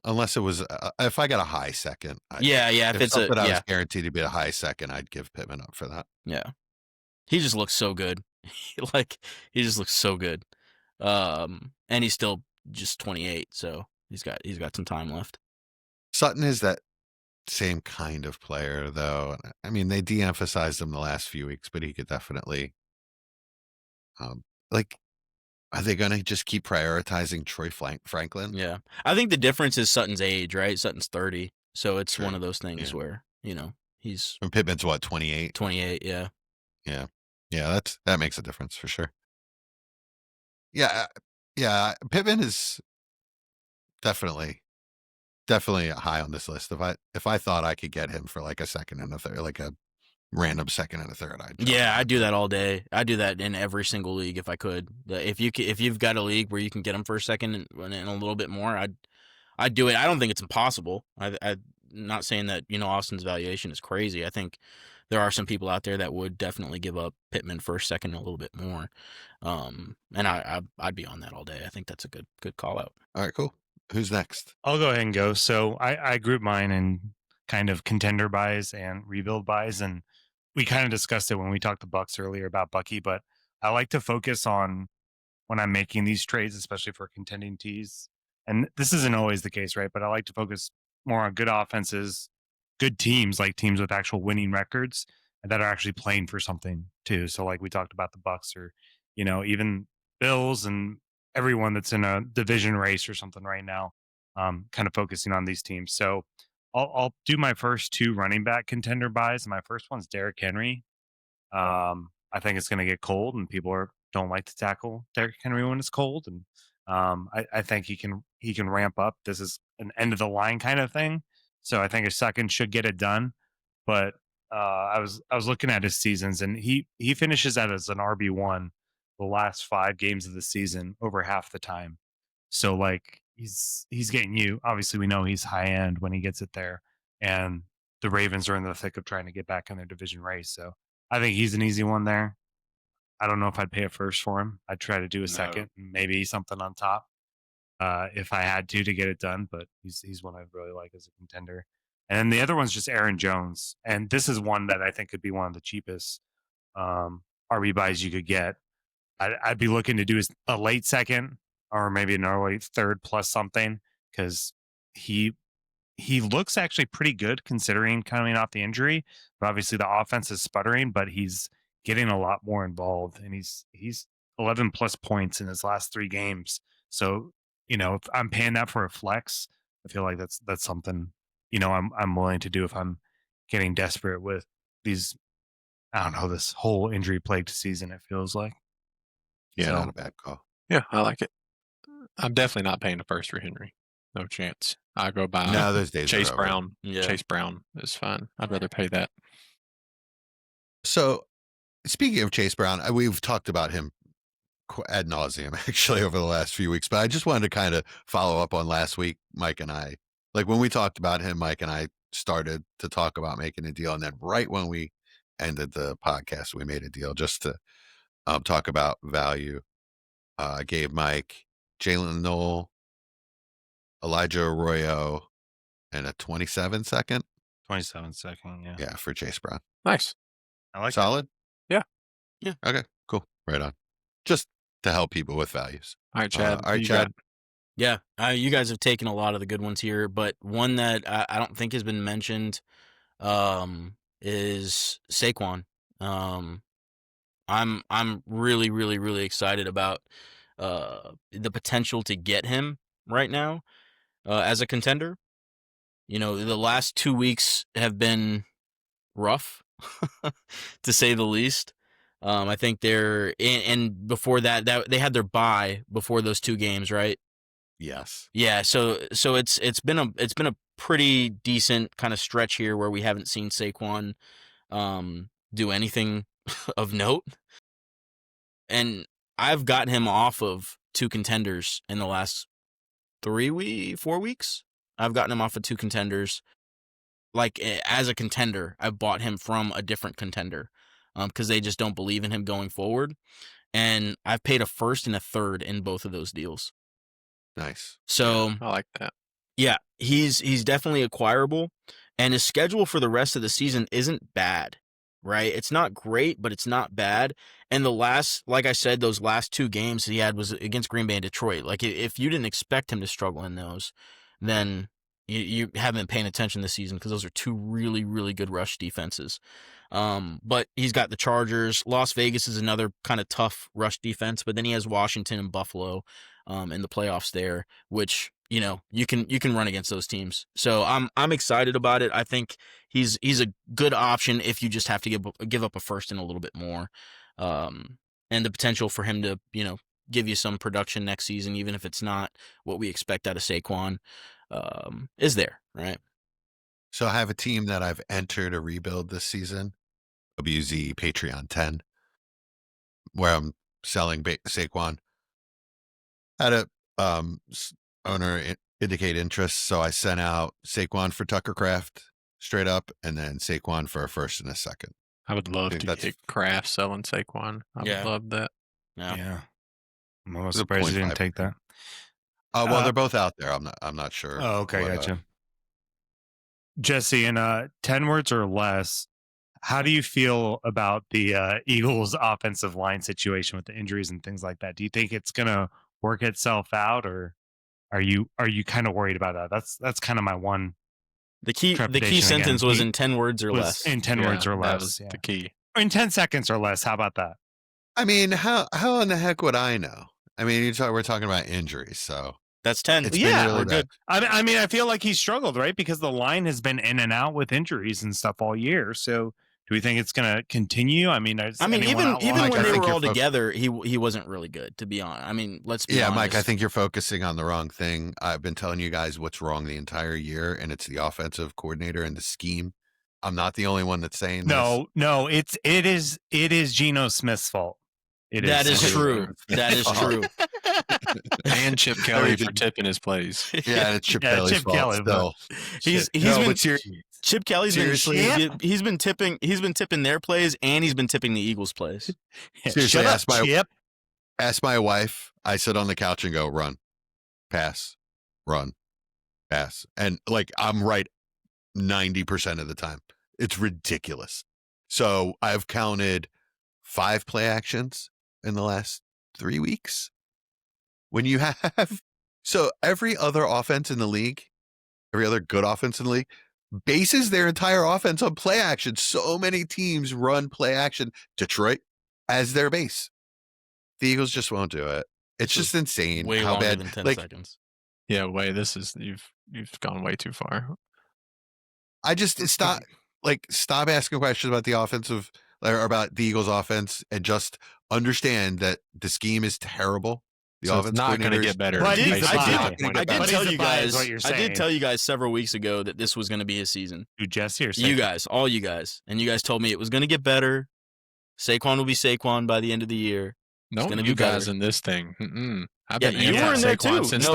unless it was, if I got a high second. If it's I was guaranteed to be a high second, I'd give Pittman up for that. Yeah. He just looks so good. He just looks so good. And he's still just 28, so he's got some time left. Sutton is that same kind of player, though. I mean, they de-emphasized him the last few weeks, but he could definitely, are they going to just keep prioritizing Troy Franklin? Yeah. I think the difference is Sutton's age, right? Sutton's 30, so it's one of those things where, he's... And Pittman's what, 28? 28, yeah. Yeah. Yeah, that makes a difference for sure. Yeah, Pittman is definitely high on this list. If I thought I could get him for like a second and a third, like a random second and a third. I do that all day. I do that in every single league if I could. If you've got a league where you can get them first, second, and a little bit more, I'd do it. I don't think it's impossible. I'm not saying that Austin's valuation is crazy. I think there are some people out there that would definitely give up Pittman first, second, and a little bit more. And I'd be on that all day. I think that's a good call out. All right, cool. Who's next? I'll go ahead and go. So I group mine in kind of contender buys and rebuild buys, and we kind of discussed it when we talked to Bucks earlier about Bucky, but I like to focus on when I'm making these trades, especially for contending teams. And this isn't always the case, right? But I like to focus more on good offenses, good teams, like teams with actual winning records that are actually playing for something too. So like we talked about the Bucks or, even Bills and everyone that's in a division race or something right now, kind of focusing on these teams. So I'll do my first 2 running back contender buys. My first one's Derrick Henry. I think it's going to get cold, and people don't like to tackle Derrick Henry when it's cold. And I think he can ramp up. This is an end of the line kind of thing, so I think a second should get it done. But I was looking at his seasons, and he finishes out as an RB1 the last 5 games of the season over half the time. So like he's getting you. Obviously, we know he's high end when he gets it there, and the Ravens are in the thick of trying to get back in their division race. So I think he's an easy one there. I don't know if I'd pay a first for him. I'd try to do a second, maybe something on top if I had to get it done. But he's one I really like as a contender. And then the other one's just Aaron Jones. And this is one that I think could be one of the cheapest RB buys you could get. I'd be looking to do a late second or maybe an early third plus something, because he looks actually pretty good considering coming off the injury. But obviously the offense is sputtering, but he's getting a lot more involved, and he's 11 plus points in his last 3 games. So, if I'm paying that for a flex, I feel like that's something, I'm willing to do if I'm getting desperate with these, I don't know, this whole injury plagued season, it feels like. Yeah, So, not a bad call. Yeah, I like it. I'm definitely not paying a first for Henry. No chance. I go by No, those days Chase are over. Brown. Yeah. Chase Brown is fine. I'd rather pay that. So, speaking of Chase Brown, we've talked about him ad nauseum actually over the last few weeks, but I just wanted to kind of follow up on last week. Mike and I, like when we talked about him, Mike and I started to talk about making a deal, and then right when we ended the podcast, we made a deal just to talk about value. I gave Mike Jalen Noel, Elijah Arroyo, and a 27 second. 27 second, yeah. Yeah, for Chase Brown. Nice. I like Solid? Yeah. Yeah. Okay, cool. Right on. Just to help people with values. All right, Chad. All right, who you Chad. got? Yeah, you guys have taken a lot of the good ones here, but one that I don't think has been mentioned is Saquon. I'm really, really, really excited about the potential to get him right now as a contender. The last 2 weeks have been rough, to say the least. I think they're and before that they had their bye before those 2 games, right? Yes. Yeah, so it's been a pretty decent kind of stretch here where we haven't seen Saquon do anything of note. And I've gotten him off of 2 contenders in the last 4 weeks. I've gotten him off of 2 contenders. Like as a contender, I bought him from a different contender because they just don't believe in him going forward. And I've paid a first and a third in both of those deals. Nice. So I like that. yeah, he's definitely acquirable, and his schedule for the rest of the season isn't bad, right? It's not great, but it's not bad. And like I said, those last 2 games he had was against Green Bay and Detroit. Like if you didn't expect him to struggle in those, then you haven't been paying attention this season, because those are 2 really, really good rush defenses. But he's got the Chargers. Las Vegas is another kind of tough rush defense, but then he has Washington and Buffalo in the playoffs there, which you can run against those teams. So I'm excited about it. I think he's a good option if you just have to give up a first and a little bit more, and the potential for him to give you some production next season, even if it's not what we expect out of Saquon, is there, right? So I have a team that I've entered a rebuild this season, WZ Patreon 10, where I'm selling Saquon. Had a owner indicate interest, so I sent out Saquon for Tucker Kraft straight up, and then Saquon for a first and a second. I would love to get Kraft selling Saquon. I would love that. Yeah. I'm a little surprised you didn't take that. Well, they're both out there. I'm not sure. Oh, okay, gotcha. Jesse, in 10 words or less, how do you feel about the Eagles' offensive line situation with the injuries and things like that? Do you think it's gonna work itself out, or are you kind of worried about that? That's kind of my one. The key sentence was in 10 words or less. In 10 words or less. That was the key. In 10 seconds or less. How about that? I mean, how in the heck would I know? I mean, we're talking about injuries, so that's 10. It's been really good. I mean, I feel like he struggled, right? Because the line has been in and out with injuries and stuff all year. So do we think it's going to continue? I mean, even when they were all together, he wasn't really good, to be honest. I mean, let's be honest. Mike, I think you're focusing on the wrong thing. I've been telling you guys what's wrong the entire year, and it's the offensive coordinator and the scheme. I'm not the only one that's saying this. No, it is Geno Smith's fault. That is true. That is true. And Chip Kelly for tipping his plays. Yeah, it's Chip Kelly's fault still. Chip Kelly's he's been tipping their plays, and he's been tipping the Eagles' plays. Seriously, ask my wife. I sit on the couch and go, run, pass, run, pass. And like, I'm right 90% of the time. It's ridiculous. So I've counted 5 play actions in the last 3 weeks. When you have, so every other offense in the league, every other good offense in the league, bases their entire offense on play action. So many teams run play action. Detroit as their base. The Eagles just won't do it. It's just insane way how longer bad. Than 10 seconds. Yeah, you've gone way too far. I just stop asking questions about the offensive or about the Eagles offense and just understand that the scheme is terrible. The offense it's not going to get better. I did tell you guys several weeks ago that this was going to be his season. You, Jesse, or you guys, all you guys, and you guys told me it was going to get better. Saquon will be Saquon by the end of the year. No, you guys in this thing. I've been you were in there too. Since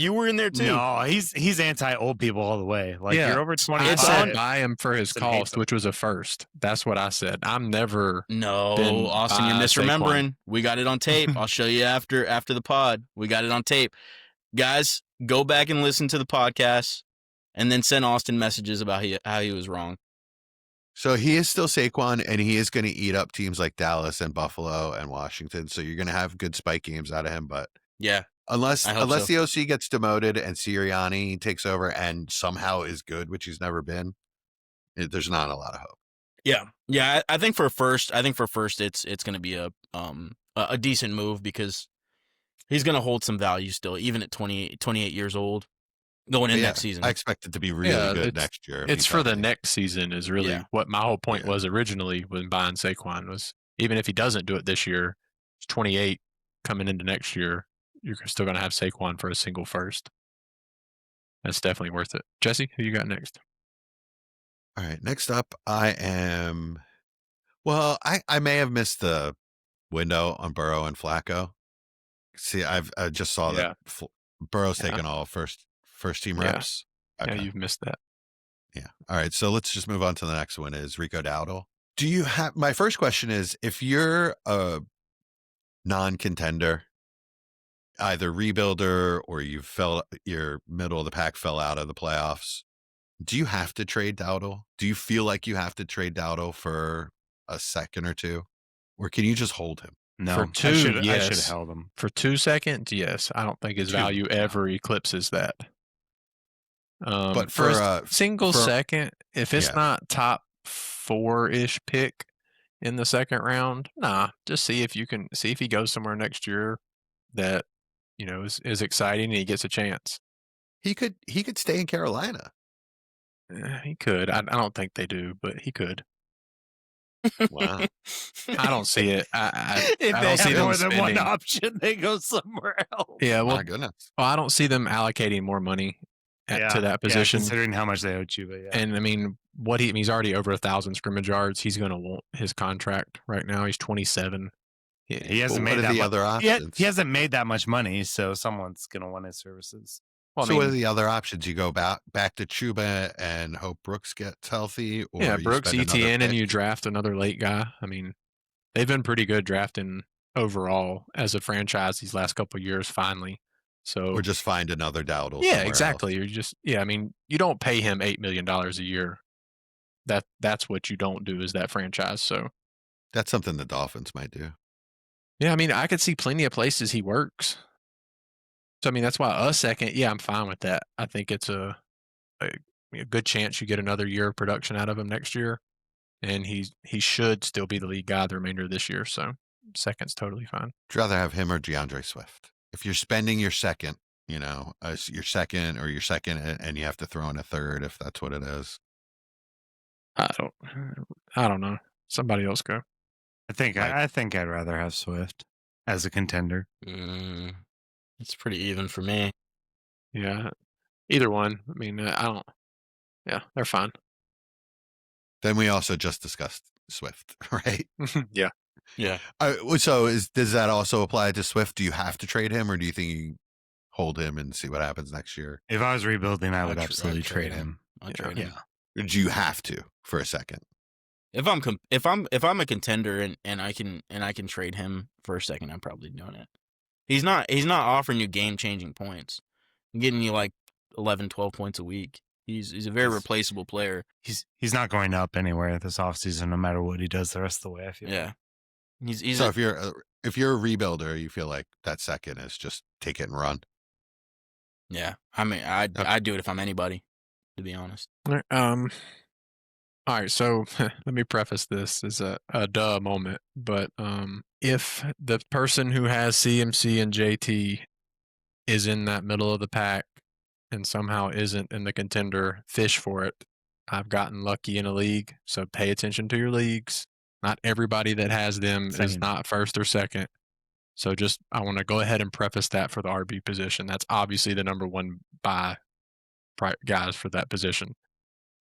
you were in there too. No, he's anti old people all the way. Like you're over 25. I said buy him for his cost, which was a first. That's what I said. I'm never. No, Austin, you're misremembering. Saquon. We got it on tape. I'll show you after the pod. We got it on tape. Guys, go back and listen to the podcast, and then send Austin messages about how he was wrong. So he is still Saquon, and he is going to eat up teams like Dallas and Buffalo and Washington. So you're going to have good spike games out of him. But yeah, unless the OC gets demoted and Sirianni takes over and somehow is good, which he's never been, there's not a lot of hope. Yeah. I think for first, it's going to be a decent move because he's going to hold some value still, even at 28 years old. Going in next season. I expect it to be really good next year. It's for the next season is really what my whole point was originally when buying Saquon was even if he doesn't do it this year, he's 28 coming into next year, you're still going to have Saquon for a single first. That's definitely worth it. Jesse, who you got next? All right. Next up, I may have missed the window on Burrow and Flacco. See, I just saw that Burrow's taking all first team reps. Okay. Yeah, you've missed that. Yeah. All right. So let's just move on to the next one is Rico Dowdle. My first question is, if you're a non-contender, either rebuilder or your middle of the pack fell out of the playoffs, do you have to trade Dowdle? Do you feel like you have to trade Dowdle for a second or two? Or can you just hold him? No, for 2, yes. I should have held him. For 2 seconds, yes. I don't think his value ever eclipses that. But for a single second, if it's not top 4-ish pick in the second round, just see if he goes somewhere next year that is exciting and he gets a chance. He could stay in Carolina. He could. I don't think they do, but he could. Wow. I don't see it. If I they don't see have them more than spending. one option, they go somewhere else. Yeah, well, my goodness. I don't see them allocating more money to that position. Considering how much they owed you, but And I mean, he's already over 1,000 scrimmage yards. He's going to want his contract right now. He's 27. he hasn't What made are that the mu- other he, options? he hasn't made that much money, so someone's gonna want his services. Well, So what are the other options? You go back to Chuba and hope Brooks gets healthy, or yeah, you Brooks, spend another ETN, and pick? you draft another late guy. I mean, they've been pretty good drafting overall as a franchise these last couple of years. Finally, so Or just find another Dowdle. yeah, somewhere exactly. else. You're just I mean, you don't pay him $8 million a year. That's what you don't do as that franchise. So That's something the Dolphins might do. yeah, I mean, I could see plenty of places he works. So I mean, that's why a second. Yeah, I'm fine with that. I think it's a good chance you get another year of production out of him next year, and he should still be the lead guy the remainder of this year. So second's totally fine. Would you rather have him or DeAndre Swift? If you're spending your second, as your second and you have to throw in a third, if that's what it is. I don't know. Somebody else go. I think I'd rather have Swift as a contender. It's pretty even for me. Yeah, either one. I mean, I don't. Yeah, they're fine. Then we also just discussed Swift, right? Yeah. Yeah. So does that also apply to Swift? Do you have to trade him, or do you think you hold him and see what happens next year? If I was rebuilding, I would I'd absolutely trade trade him. I'd trade him. Or do you have to for a second? If I'm a contender and I can trade him for a second, I'm probably doing it. He's not offering you game changing points. He's getting you like 11, 12 points a week. He's a very replaceable player. He's not going up anywhere this offseason, no matter what he does the rest of the way. I feel. Yeah. He's So if you're a rebuilder, you feel like that second is just take it and run. Yeah. I mean, I'd do it if I'm anybody, to be honest. All right, so let me preface this as a duh moment, but if the person who has CMC and JT is in that middle of the pack and somehow isn't in the contender, fish for it. I've gotten lucky in a league, so pay attention to your leagues. Not everybody that has them is not first or second. So I want to go ahead and preface that for the RB position. That's obviously the number one buy guys for that position.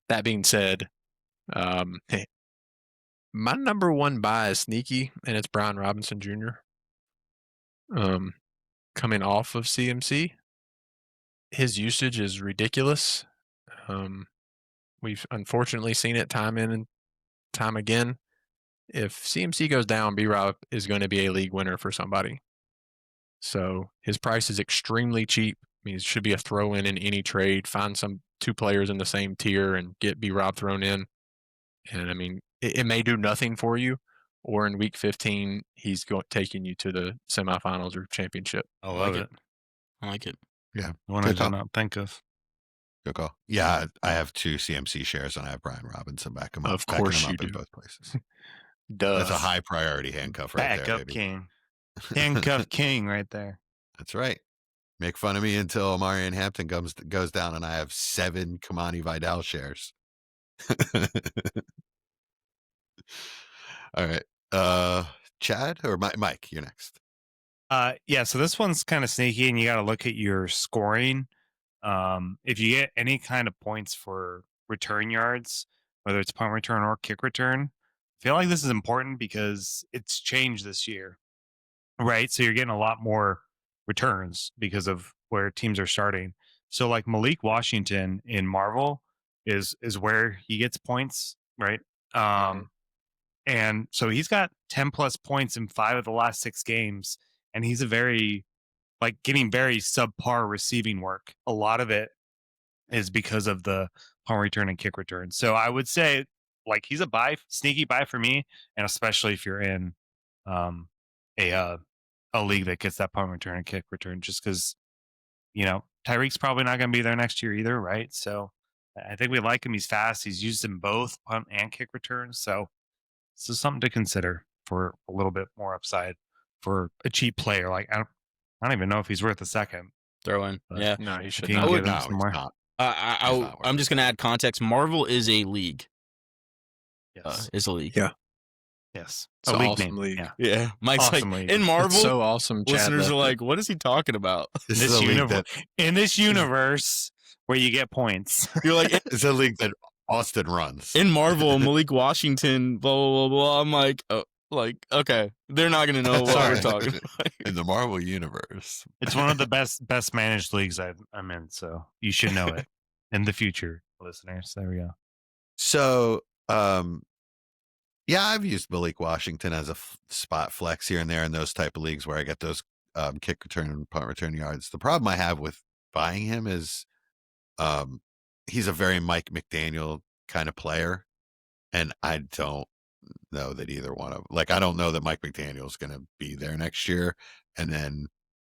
That being said, my number one buy is sneaky, and it's Brian Robinson Jr. Coming off of CMC, his usage is ridiculous. We've unfortunately seen it time in and time again. If CMC goes down, B-Rob is going to be a league winner for somebody. So his price is extremely cheap. I mean, it should be a throw-in any trade. Find some two players in the same tier and get B-Rob thrown in. And I mean, it may do nothing for you, or in week 15, he's taking you to the semifinals or championship. I love it. I like it. Yeah. One I did not think of. Good call. Yeah, I have 2 CMC shares and I have Brian Robinson back him up. Of course you in do. both places. Duh. That's a high priority handcuff right there. Backup Baby. king. Handcuff king right there. That's right. Make fun of me until Marion Hampton goes down and I have 7 Kamani Vidal shares. All right. Chad or Mike, you're next. Yeah, so this one's kind of sneaky, and you got to look at your scoring. If you get any kind of points for return yards, whether it's punt return or kick return, I feel like this is important because it's changed this year, right? So you're getting a lot more returns because of where teams are starting. So like Malik Washington in Marvel is where he gets points, right? And so he's got 10 plus points in 5 of the last 6 games. And he's getting very subpar receiving work. A lot of it is because of the punt return and kick return. So I would say he's a sneaky buy for me. And especially if you're in a league that gets that punt return and kick return, just because, Tyreek's probably not going to be there next year either. Right. So I think we like him. He's fast. He's used in both punt and kick returns. So this is something to consider for a little bit more upside for a cheap player. Like I don't even know if he's worth a second. Throw in. Yeah. No, he should If you can not. give him some more. not. I'm just going to add context. Marvel is a league. Yes. Is a league. Yeah. Yes. It's an awesome league. Yeah. Yeah. Mike's Awesome like, league. in Marvel, It's so awesome. Chad listeners left are it. like, what is he talking about? This This is a league universe, that in this universe where you get points. You're like, it's a league that Austin runs. in Marvel, Malik Washington, blah, blah, blah, blah. I'm like, oh, okay. They're not going to know what we're talking about. In the Marvel universe. It's one of the best managed leagues I'm in, so you should know it in the future, listeners. There we go. So, yeah, I've used Malik Washington as a spot flex here and there in those type of leagues where I get those kick return and punt return yards. The problem I have with buying him is he's a very Mike McDaniel kind of player, and I don't know that either one of I don't know that Mike McDaniel is going to be there next year, and then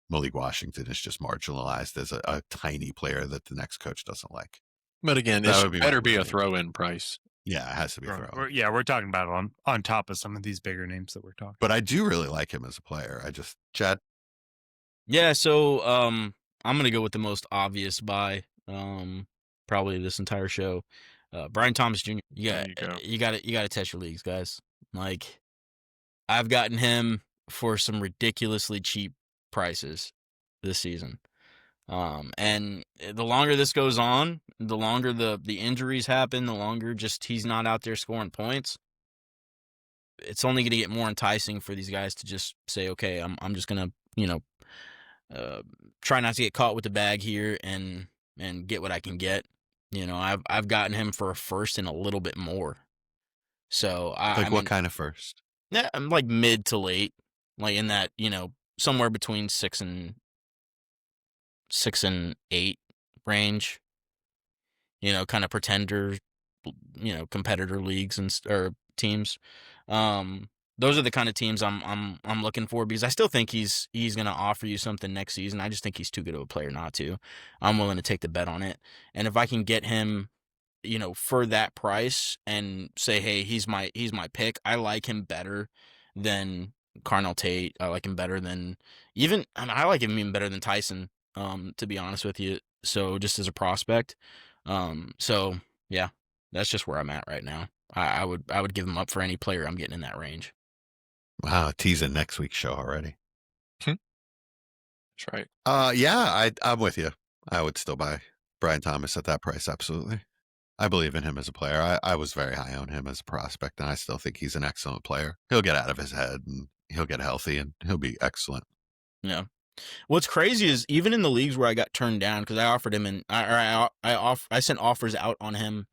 Malik Washington is just marginalized as a tiny player that the next coach doesn't like. But again, That it would be better my be a opinion. throw-in price. Yeah, it has to be a throw. We're talking about it on top of some of these bigger names that we're talking. But I do really like him as a player. Chad. Yeah, so I'm gonna go with the most obvious buy, probably this entire show. Brian Thomas Jr. There you go. You got to test your leagues, guys. Like, I've gotten him for some ridiculously cheap prices this season. And the longer this goes on, the longer the injuries happen, the longer just he's not out there scoring points. It's only going to get more enticing for these guys to just say, okay, I'm just going to, try not to get caught with the bag here and get what I can get. I've gotten him for a first and a little bit more. So What kind of first? Yeah, I'm like mid to late, like in that, somewhere between 6 and 8 range. Kind of pretender, competitor leagues or teams. Those are the kind of teams I'm looking for, because I still think he's going to offer you something next season. I just think he's too good of a player not to. I'm willing to take the bet on it. And if I can get him, for that price and say, hey, he's my pick. I like him better than Carnell Tate. I like him better than I like him even better than Tyson, to be honest with you. So just as a prospect. So yeah, that's just where I'm at right now. I would give him up for any player I'm getting in that range. Wow, teasing next week's show already. That's right. Yeah, I'm with you. I would still buy Brian Thomas at that price. Absolutely. I believe in him as a player. I was very high on him as a prospect, and I still think he's an excellent player. He'll get out of his head, and he'll get healthy, and he'll be excellent. Yeah. What's crazy is even in the leagues where I got turned down, because I offered him I sent offers out on him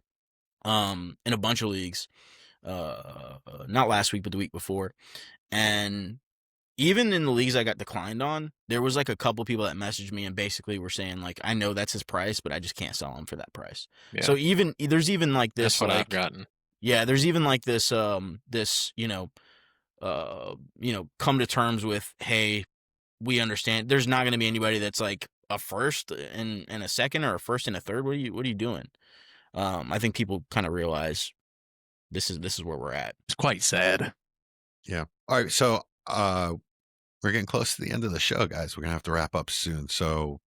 in a bunch of leagues, not last week, but the week before. And even in the leagues I got declined on, there was like a couple people that messaged me and basically were saying, like, I know that's his price, but I just can't sell him for that price. Yeah. So there's even like this, That's what like, I've gotten. yeah, there's even like this, come to terms with, hey, we understand there's not going to be anybody that's like a first and a second or a first and a third. What are you doing? I think people kind of realize this is where we're at. It's quite sad. Yeah. All right. So we're getting close to the end of the show, guys. We're gonna have to wrap up soon. So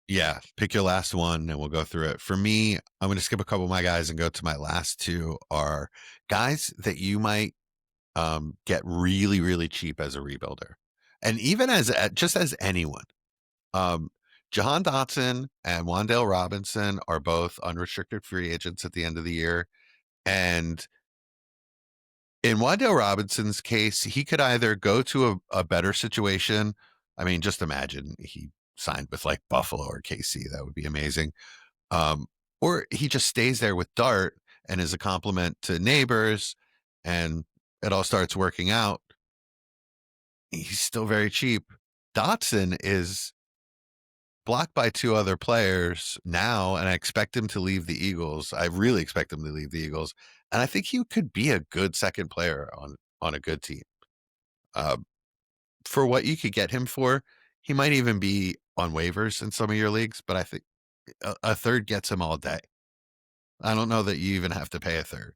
yeah, pick your last one and we'll go through it. For me, I'm gonna skip a couple of my guys and go to my last two are guys that you might get really, really cheap as a rebuilder. And even just as anyone. Jahan Dotson and Wan'Dale Robinson are both unrestricted free agents at the end of the year. And in Wan'Dale Robinson's case, he could either go to a better situation. I mean, just imagine he signed with like Buffalo or KC. That would be amazing. Or he just stays there with Dart and is a compliment to Neighbors, and it all starts working out. He's still very cheap. Dotson is blocked by 2 other players now, and I expect him to leave the Eagles. I really expect him to leave the Eagles, and I think he could be a good second player on a good team. For what you could get him for, he might even be on waivers in some of your leagues, but I think a third gets him all day. I don't know that you even have to pay a third.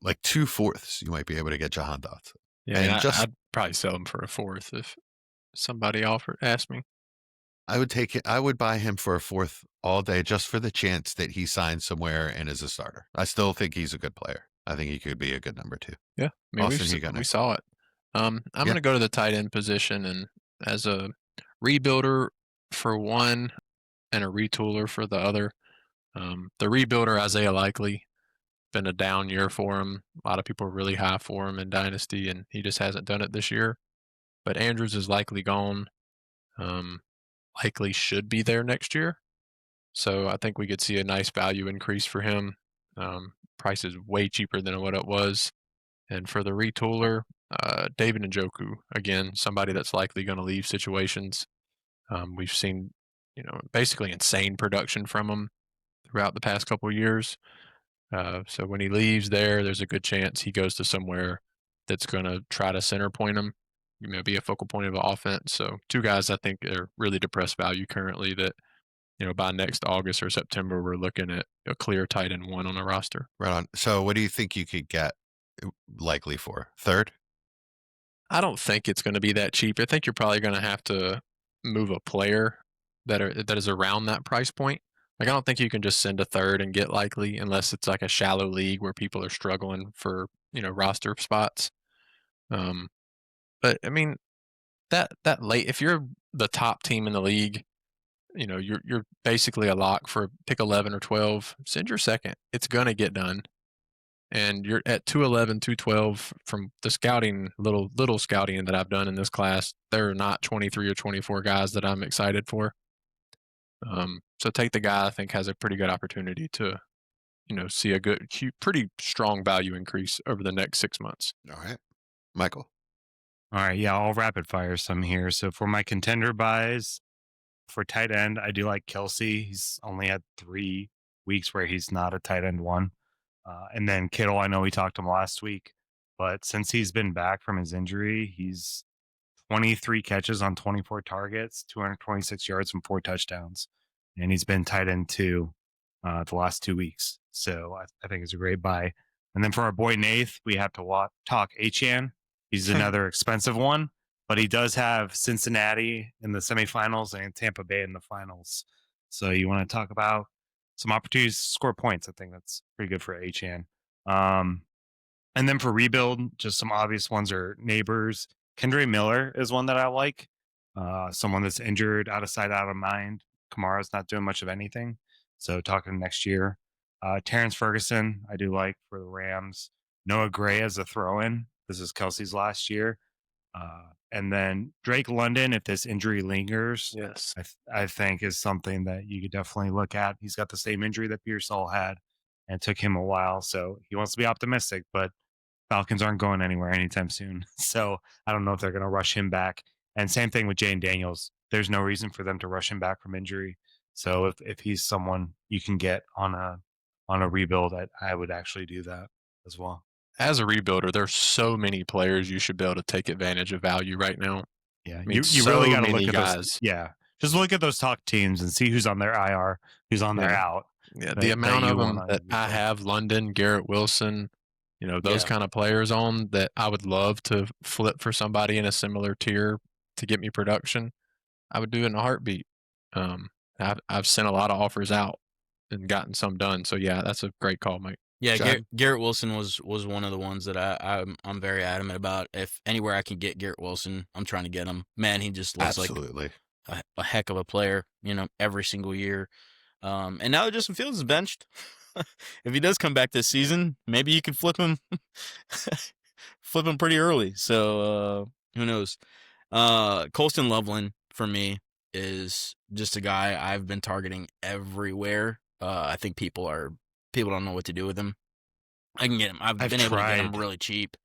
Like 2/4 you might be able to get Jahan Dotson. Yeah, And I'd probably sell him for a fourth if somebody asked me. I would take it. I would buy him for a fourth all day just for the chance that he signs somewhere and is a starter. I still think he's a good player. I think he could be a good number 2. Yeah, I mean, Austin, you got we next. saw it. I'm going to go to the tight end position, and as a rebuilder for one and a retooler for the other. The rebuilder, Isaiah Likely, been a down year for him. A lot of people are really high for him in Dynasty, and he just hasn't done it this year. But Andrews is likely gone. Likely should be there next year. So I think we could see a nice value increase for him. Price is way cheaper than what it was. And for the retooler, David Njoku, again, somebody that's likely going to leave situations. We've seen, basically insane production from him throughout the past couple of years. So when he leaves there's a good chance he goes to somewhere that's going to try to center point him, be a focal point of the offense. So 2 guys I think are really depressed value currently that, by next August or September, we're looking at a clear tight end 1 on a roster. Right on. So what do you think you could get Likely for? 3rd? I don't think it's going to be that cheap. I think you're probably going to have to move a player that is around that price point. Like, I don't think you can just send a 3rd and get Likely unless it's like a shallow league where people are struggling for, roster spots. But I mean, that late, if you're the top team in the league, you're basically a lock for pick 11 or 12. Send your 2nd. It's going to get done. And you're at 211, 212 from the scouting, little scouting that I've done in this class. There are not 23 or 24 guys that I'm excited for. So take the guy I think has a pretty good opportunity to, see a good, pretty strong value increase over the next 6 months. All right. Michael. All right, yeah, I'll rapid fire some here. So for my contender buys, for tight end, I do like Kelsey. He's only had 3 weeks where he's not a tight end 1. And then Kittle, I know we talked to him last week, but since he's been back from his injury, he's 23 catches on 24 targets, 226 yards and 4 touchdowns. And he's been tight end 2 the last 2 weeks. So I think it's a great buy. And then for our boy Nath, we have to talk Achane. He's another expensive one, but he does have Cincinnati in the semifinals and Tampa Bay in the finals. So you want to talk about some opportunities to score points. I think that's pretty good for Achane. And then for rebuild, just some obvious ones are neighbors. Kendre Miller is one that I like. Someone that's injured, out of sight, out of mind. Kamara's not doing much of anything. So talking next year. Terrence Ferguson, I do like for the Rams. Noah Gray as a throw-in. This is Kelsey's last year. And then Drake London, if this injury lingers, Yes, I think is something that you could definitely look at. He's got the same injury that Pearsall had, and it took him a while. So he wants to be optimistic, but Falcons aren't going anywhere anytime soon. So I don't know if they're going to rush him back. And same thing with Jane Daniels. There's no reason for them to rush him back from injury. So if he's someone you can get on a rebuild, I would actually do that as well. as a rebuilder, there's so many players you should be able to take advantage of value right now. Yeah, I mean, you really got to look many at guys. those. Yeah, just look at those top teams and see who's on their IR, who's on their Yeah. out. Yeah, that- the that amount you of them wanna that I rebuild. have, London, Garrett Wilson, those Yeah. kind of players on that I would love to flip for somebody in a similar tier to get me production. I would do it in a heartbeat. I've sent a lot of offers out and gotten some done. So yeah, that's a great call, Mike. Yeah, John? Garrett Wilson was one of the ones that I'm very adamant about. If anywhere I can get Garrett Wilson, I'm trying to get him. Man, he just looks Absolutely. like a heck of a player, every single year. And now that Justin Fields is benched, if he does come back this season, maybe you can flip him pretty early. So who knows? Colston Loveland for me is just a guy I've been targeting everywhere. I think people don't know what to do with him. I can get him. I've been able to get him tried. really cheap.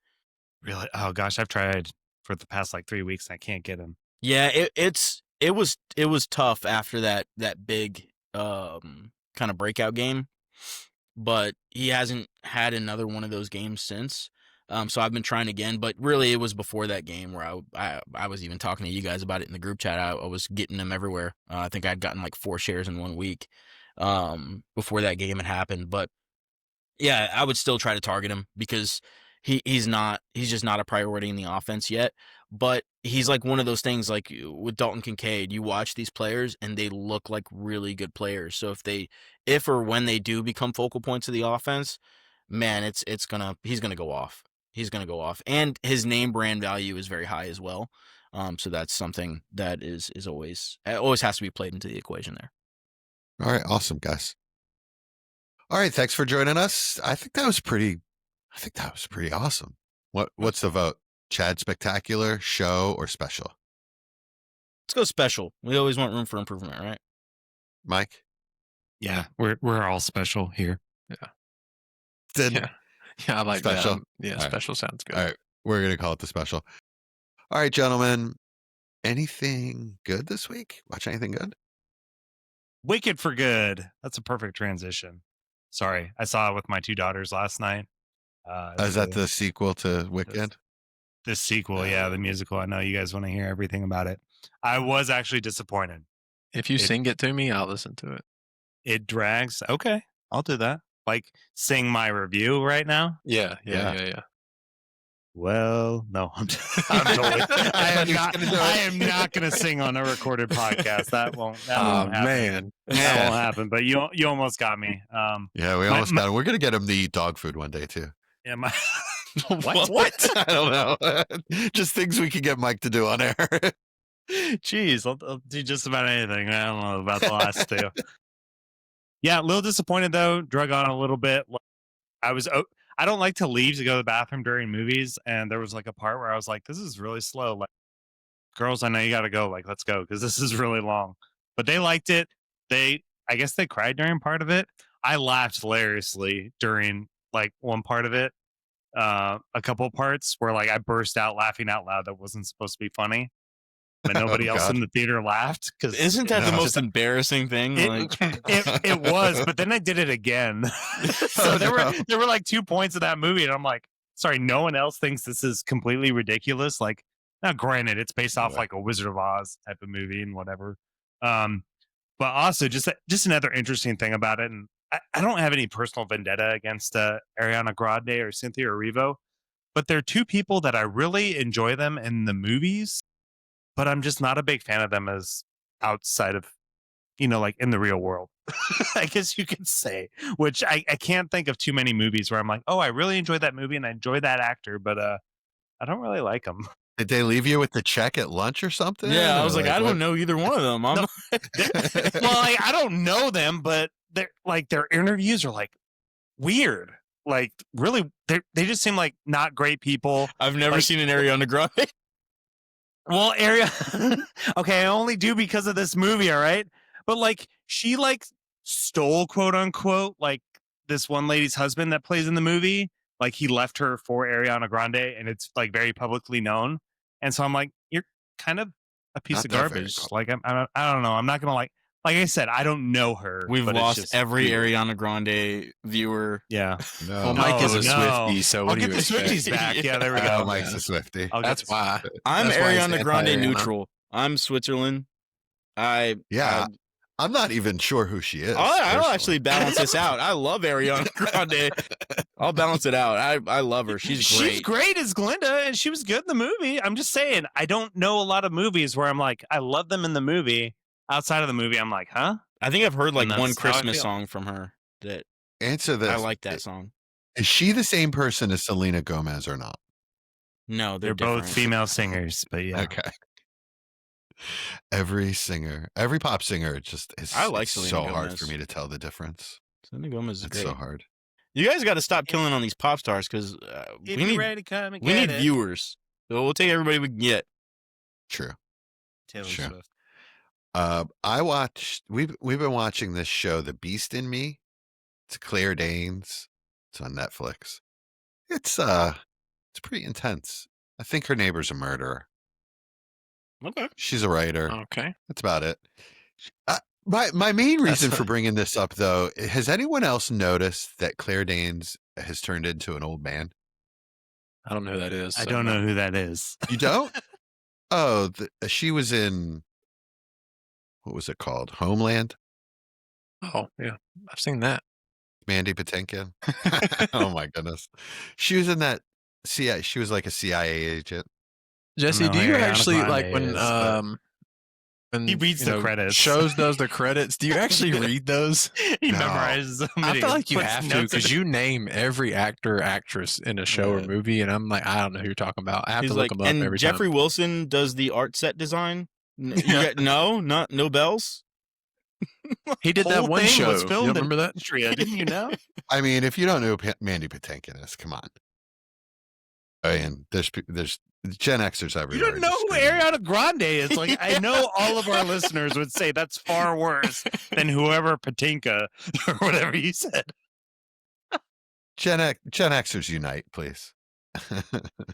Really? Oh gosh, I've tried for the past 3 weeks and I can't get him. Yeah, it was tough after that big kind of breakout game, but he hasn't had another one of those games since. So I've been trying again, but really it was before that game where I was even talking to you guys about it in the group chat. I was getting them everywhere. I think I'd gotten 4 shares in 1 week before that game had happened. But yeah, I would still try to target him because he's just not a priority in the offense yet. But he's one of those things with Dalton Kincaid. You watch these players and they look like really good players. So if or when they do become focal points of the offense, man, he's gonna go off. He's gonna go off, and his name brand value is very high as well. So that's something that is always has to be played into the equation there. All right, awesome, guys. All right, thanks for joining us. I think that was pretty awesome. What's the vote? Chad Spectacular, show, or special? Let's go special. We always want room for improvement, right? Mike? Yeah, we're all special here. Then Yeah, I like special. that. Yeah, All right. special sounds good. All right, we're going to call it the special. All right, gentlemen, anything good this week? Watch anything good? Wicked for Good. That's a perfect transition. Sorry, I saw it with my 2 daughters last night. Is that the sequel to Wicked? The sequel, yeah, the musical. I know you guys want to hear everything about it. I was actually disappointed. If you sing it to me, I'll listen to it. It drags. Okay, I'll do that. Like, sing my review right now? Yeah. Well, no, I'm totally. I am not going to sing on a recorded podcast. That won't happen. Man. That won't happen. But you almost got me. Yeah, we almost got him. We're going to get him to eat dog food one day, too. Yeah, What? I don't know. Just things we can get Mike to do on air. Jeez, I'll do just about anything. I don't know about the last 2. Yeah, a little disappointed though. Drug on a little bit. I don't like to leave to go to the bathroom during movies, and there was like a part where I was like, "This is really slow." Like, girls, I know you got to go. Like, let's go because this is really long. But they liked it. I guess they cried during part of it. I laughed hilariously during like one part of it. A couple parts where like I burst out laughing out loud that wasn't supposed to be funny. But nobody else in the theater laughed because Isn't that the most embarrassing thing? It was, but then I did it again. So there were like 2 points of that movie, and I'm like, sorry, no one else thinks this is completely ridiculous. Like, now granted, it's based off like a Wizard of Oz type of movie and whatever. But also just another interesting thing about it, and I don't have any personal vendetta against Ariana Grande or Cynthia Erivo, but they're 2 people that I really enjoy them in the movies. But I'm just not a big fan of them as outside of, like in the real world, I guess you could say, which I can't think of too many movies where I'm like, oh, I really enjoyed that movie and I enjoy that actor, but I don't really like them. Did they leave you with the check at lunch or something? Yeah, I Or was like, I don't know either one of them. Well, like, I don't know them, but they're like their interviews are like weird. Like really, they just seem like not great people. I've never seen an Ariana Grande. Well, okay, I only do because of this movie, all right? But like she like stole, quote unquote, like this one lady's husband that plays in the movie. Like he left her for Ariana Grande, and it's like very publicly known. And so I'm like, you're kind of a piece of garbage. Like I don't know. I'm not gonna like I said, I don't know her. We've lost every Ariana Grande viewer. Yeah. No. Well, Mike is a Swiftie, so what I'll do get you the expect? Swifties back. Yeah, there we go. Mike's a Swiftie. That's why. I'm That's why he's Ariana Grande anti-Ariana. neutral. I'm Switzerland. I'm not even sure who she is. I'll personally. actually balance this out. I love Ariana Grande. I'll balance it out. I love her. She's great. She's great as Glinda, and she was good in the movie. I'm just saying, I don't know a lot of movies where I'm like, I love them in the movie. Outside of the movie, I'm like, huh? I think I've heard like And that's one how I Christmas feel. song from her that Answer this. I like that song. Is she the same person as Selena Gomez or not? No, They're different. both female singers, but yeah. Okay. Every pop singer, I like it's Selena so hard Gomez. for me to tell the difference. Selena Gomez is It's great. so hard. You guys got to stop killing on these pop stars because If we you're need ready, come and we get need it. viewers. So we'll take everybody we can get. True. Taylor Sure. Swift. We've been watching this show, The Beast in Me. It's Claire Danes. It's on Netflix. It's pretty intense. I think her neighbor's a murderer. Okay. She's a writer. Okay. That's about it. My main reason That's for bringing this up, though, has anyone else noticed that Claire Danes has turned into an old man? I don't know who that is. I so don't no. know who that is. You don't? Oh, she was in, what was it called? Homeland? Oh, yeah. I've seen that. Mandy Patinkin. Oh my goodness. She was in that CIA. She was like a CIA agent. Jesse, know do who you Ariana actually Grande like when is, but- And, He reads the credits. Shows those the credits. Do you actually read those? He No. memorizes them. I and feel he like you puts have to notes in because you name every actor, actress in a show or Yeah. movie, and I'm like, I don't know who you're talking about. I have He's to look like, them up and every Jeffrey time. Wilson does the art set design. You got no bells. He did that whole one thing show. was You filmed don't in remember that? Austria, didn't you know? I mean, if you don't know who Mandy Patinkin is, come on. And there's Gen Xers everywhere. You don't know just who screaming. Ariana Grande is. Like, I know all of our listeners would say that's far worse than whoever Patinka or whatever you said. Gen Xers unite, please. I'm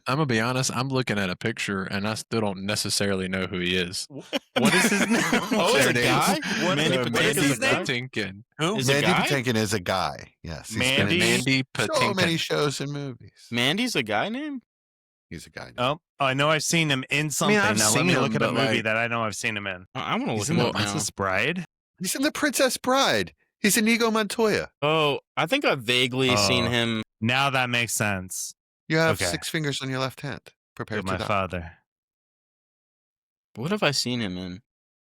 gonna be honest. I'm looking at a picture, and I still don't necessarily know who he is. What is his name? Oh, it's There a it is. guy. Mandy No, Patinkin's Mandy a his name? guy? Patinkin. Who? Is it Mandy a guy? Patinkin is a guy. Yes, he's been in Mandy so many Patinkin. shows and movies. Mandy's a guy name? He's a guy. Oh, I know I've seen him in something. I've now let seen me him, look at a but, movie like- that I know I've seen him in. I want to He's look in him The up now. Princess Bride. He's in The Princess Bride. He's Inigo Montoya. Oh, I think I've vaguely seen Oh. him. Now that makes sense. You have Okay. 6 fingers on your left hand. Prepare With to my die. father. What have I seen him in?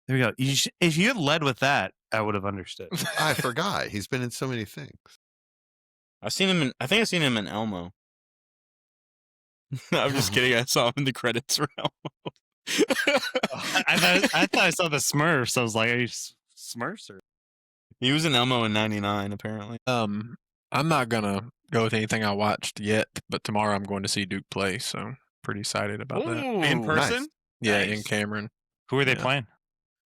There we go. If you had led with that, I would have understood. I forgot. He's been in so many things. I think I've seen him in Elmo. I'm just kidding. I saw him in the credits for Elmo. I thought I saw the Smurfs. I was like, are you Smurfs? Or? He was in Elmo in '99, apparently. I'm not gonna go with anything I watched yet, but tomorrow I'm going to see Duke play, so pretty excited about that. In Ooh, person? nice. Yeah, in Nice. Cameron, Who are they Yeah. playing?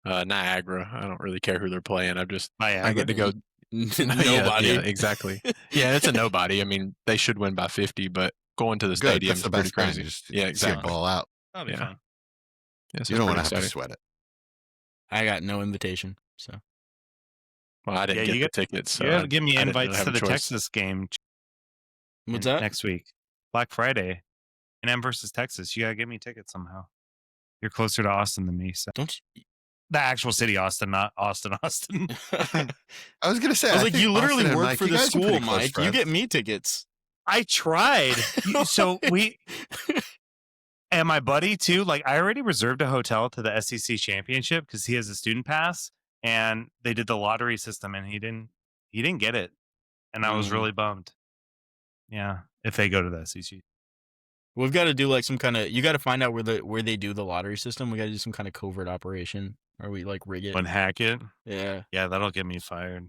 Niagara. I don't really care who they're playing. I Niagara? get to go. Nobody. Yeah, exactly. Yeah, it's a nobody. I mean, they should win by 50, but going to the Good. stadium That's is the pretty best kind. crazy. Just Yeah, see it exactly. ball out. That'll be Yeah. fun. Yeah, so You don't it's want to pretty have to exciting. sweat it. I got no invitation, so Well, I didn't Yeah, get you the tickets. So You got to give me I didn't invites have to a the choice. Texas game what's that? next week. Black Friday. And M versus Texas. You got to give me tickets somehow. You're closer to Austin than me. So. Don't The actual city, Austin, not Austin. you? I was going to say. I was like, think you literally Austin and work Mike, for you the guys are school, pretty close Mike. You friends. get me tickets. I tried. So and my buddy too, like I already reserved a hotel to the SEC championship because he has a student pass and they did the lottery system and he didn't get it. And I was Mm. really bummed. Yeah. If they go to the SEC. We've got to do like some kind of. You got to find out where they do the lottery system. We got to do some kind of covert operation, or we like rig it. Unhack it. Yeah, Yeah, that'll get me fired.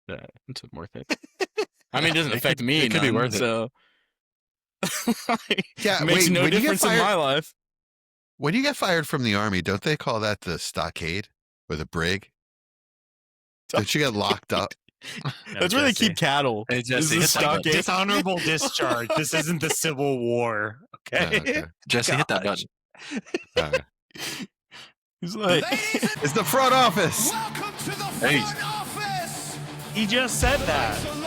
it's worth it. I mean, it doesn't affect me. it could be none, worth it. So Yeah, makes wait, no when you get difference in fired- my life. When you get fired from the Army, don't they call that the stockade or the brig? Don't you get locked up? No, That's where they Jesse. keep cattle. Hey, This Jesse, is hit that button. stockade. Dishonorable discharge. This isn't the Civil War. Oh, Okay. okay. Jesse, hit that Gosh. button. All right. He's like, It's the front office. Welcome to the Hey. front office. He just said that.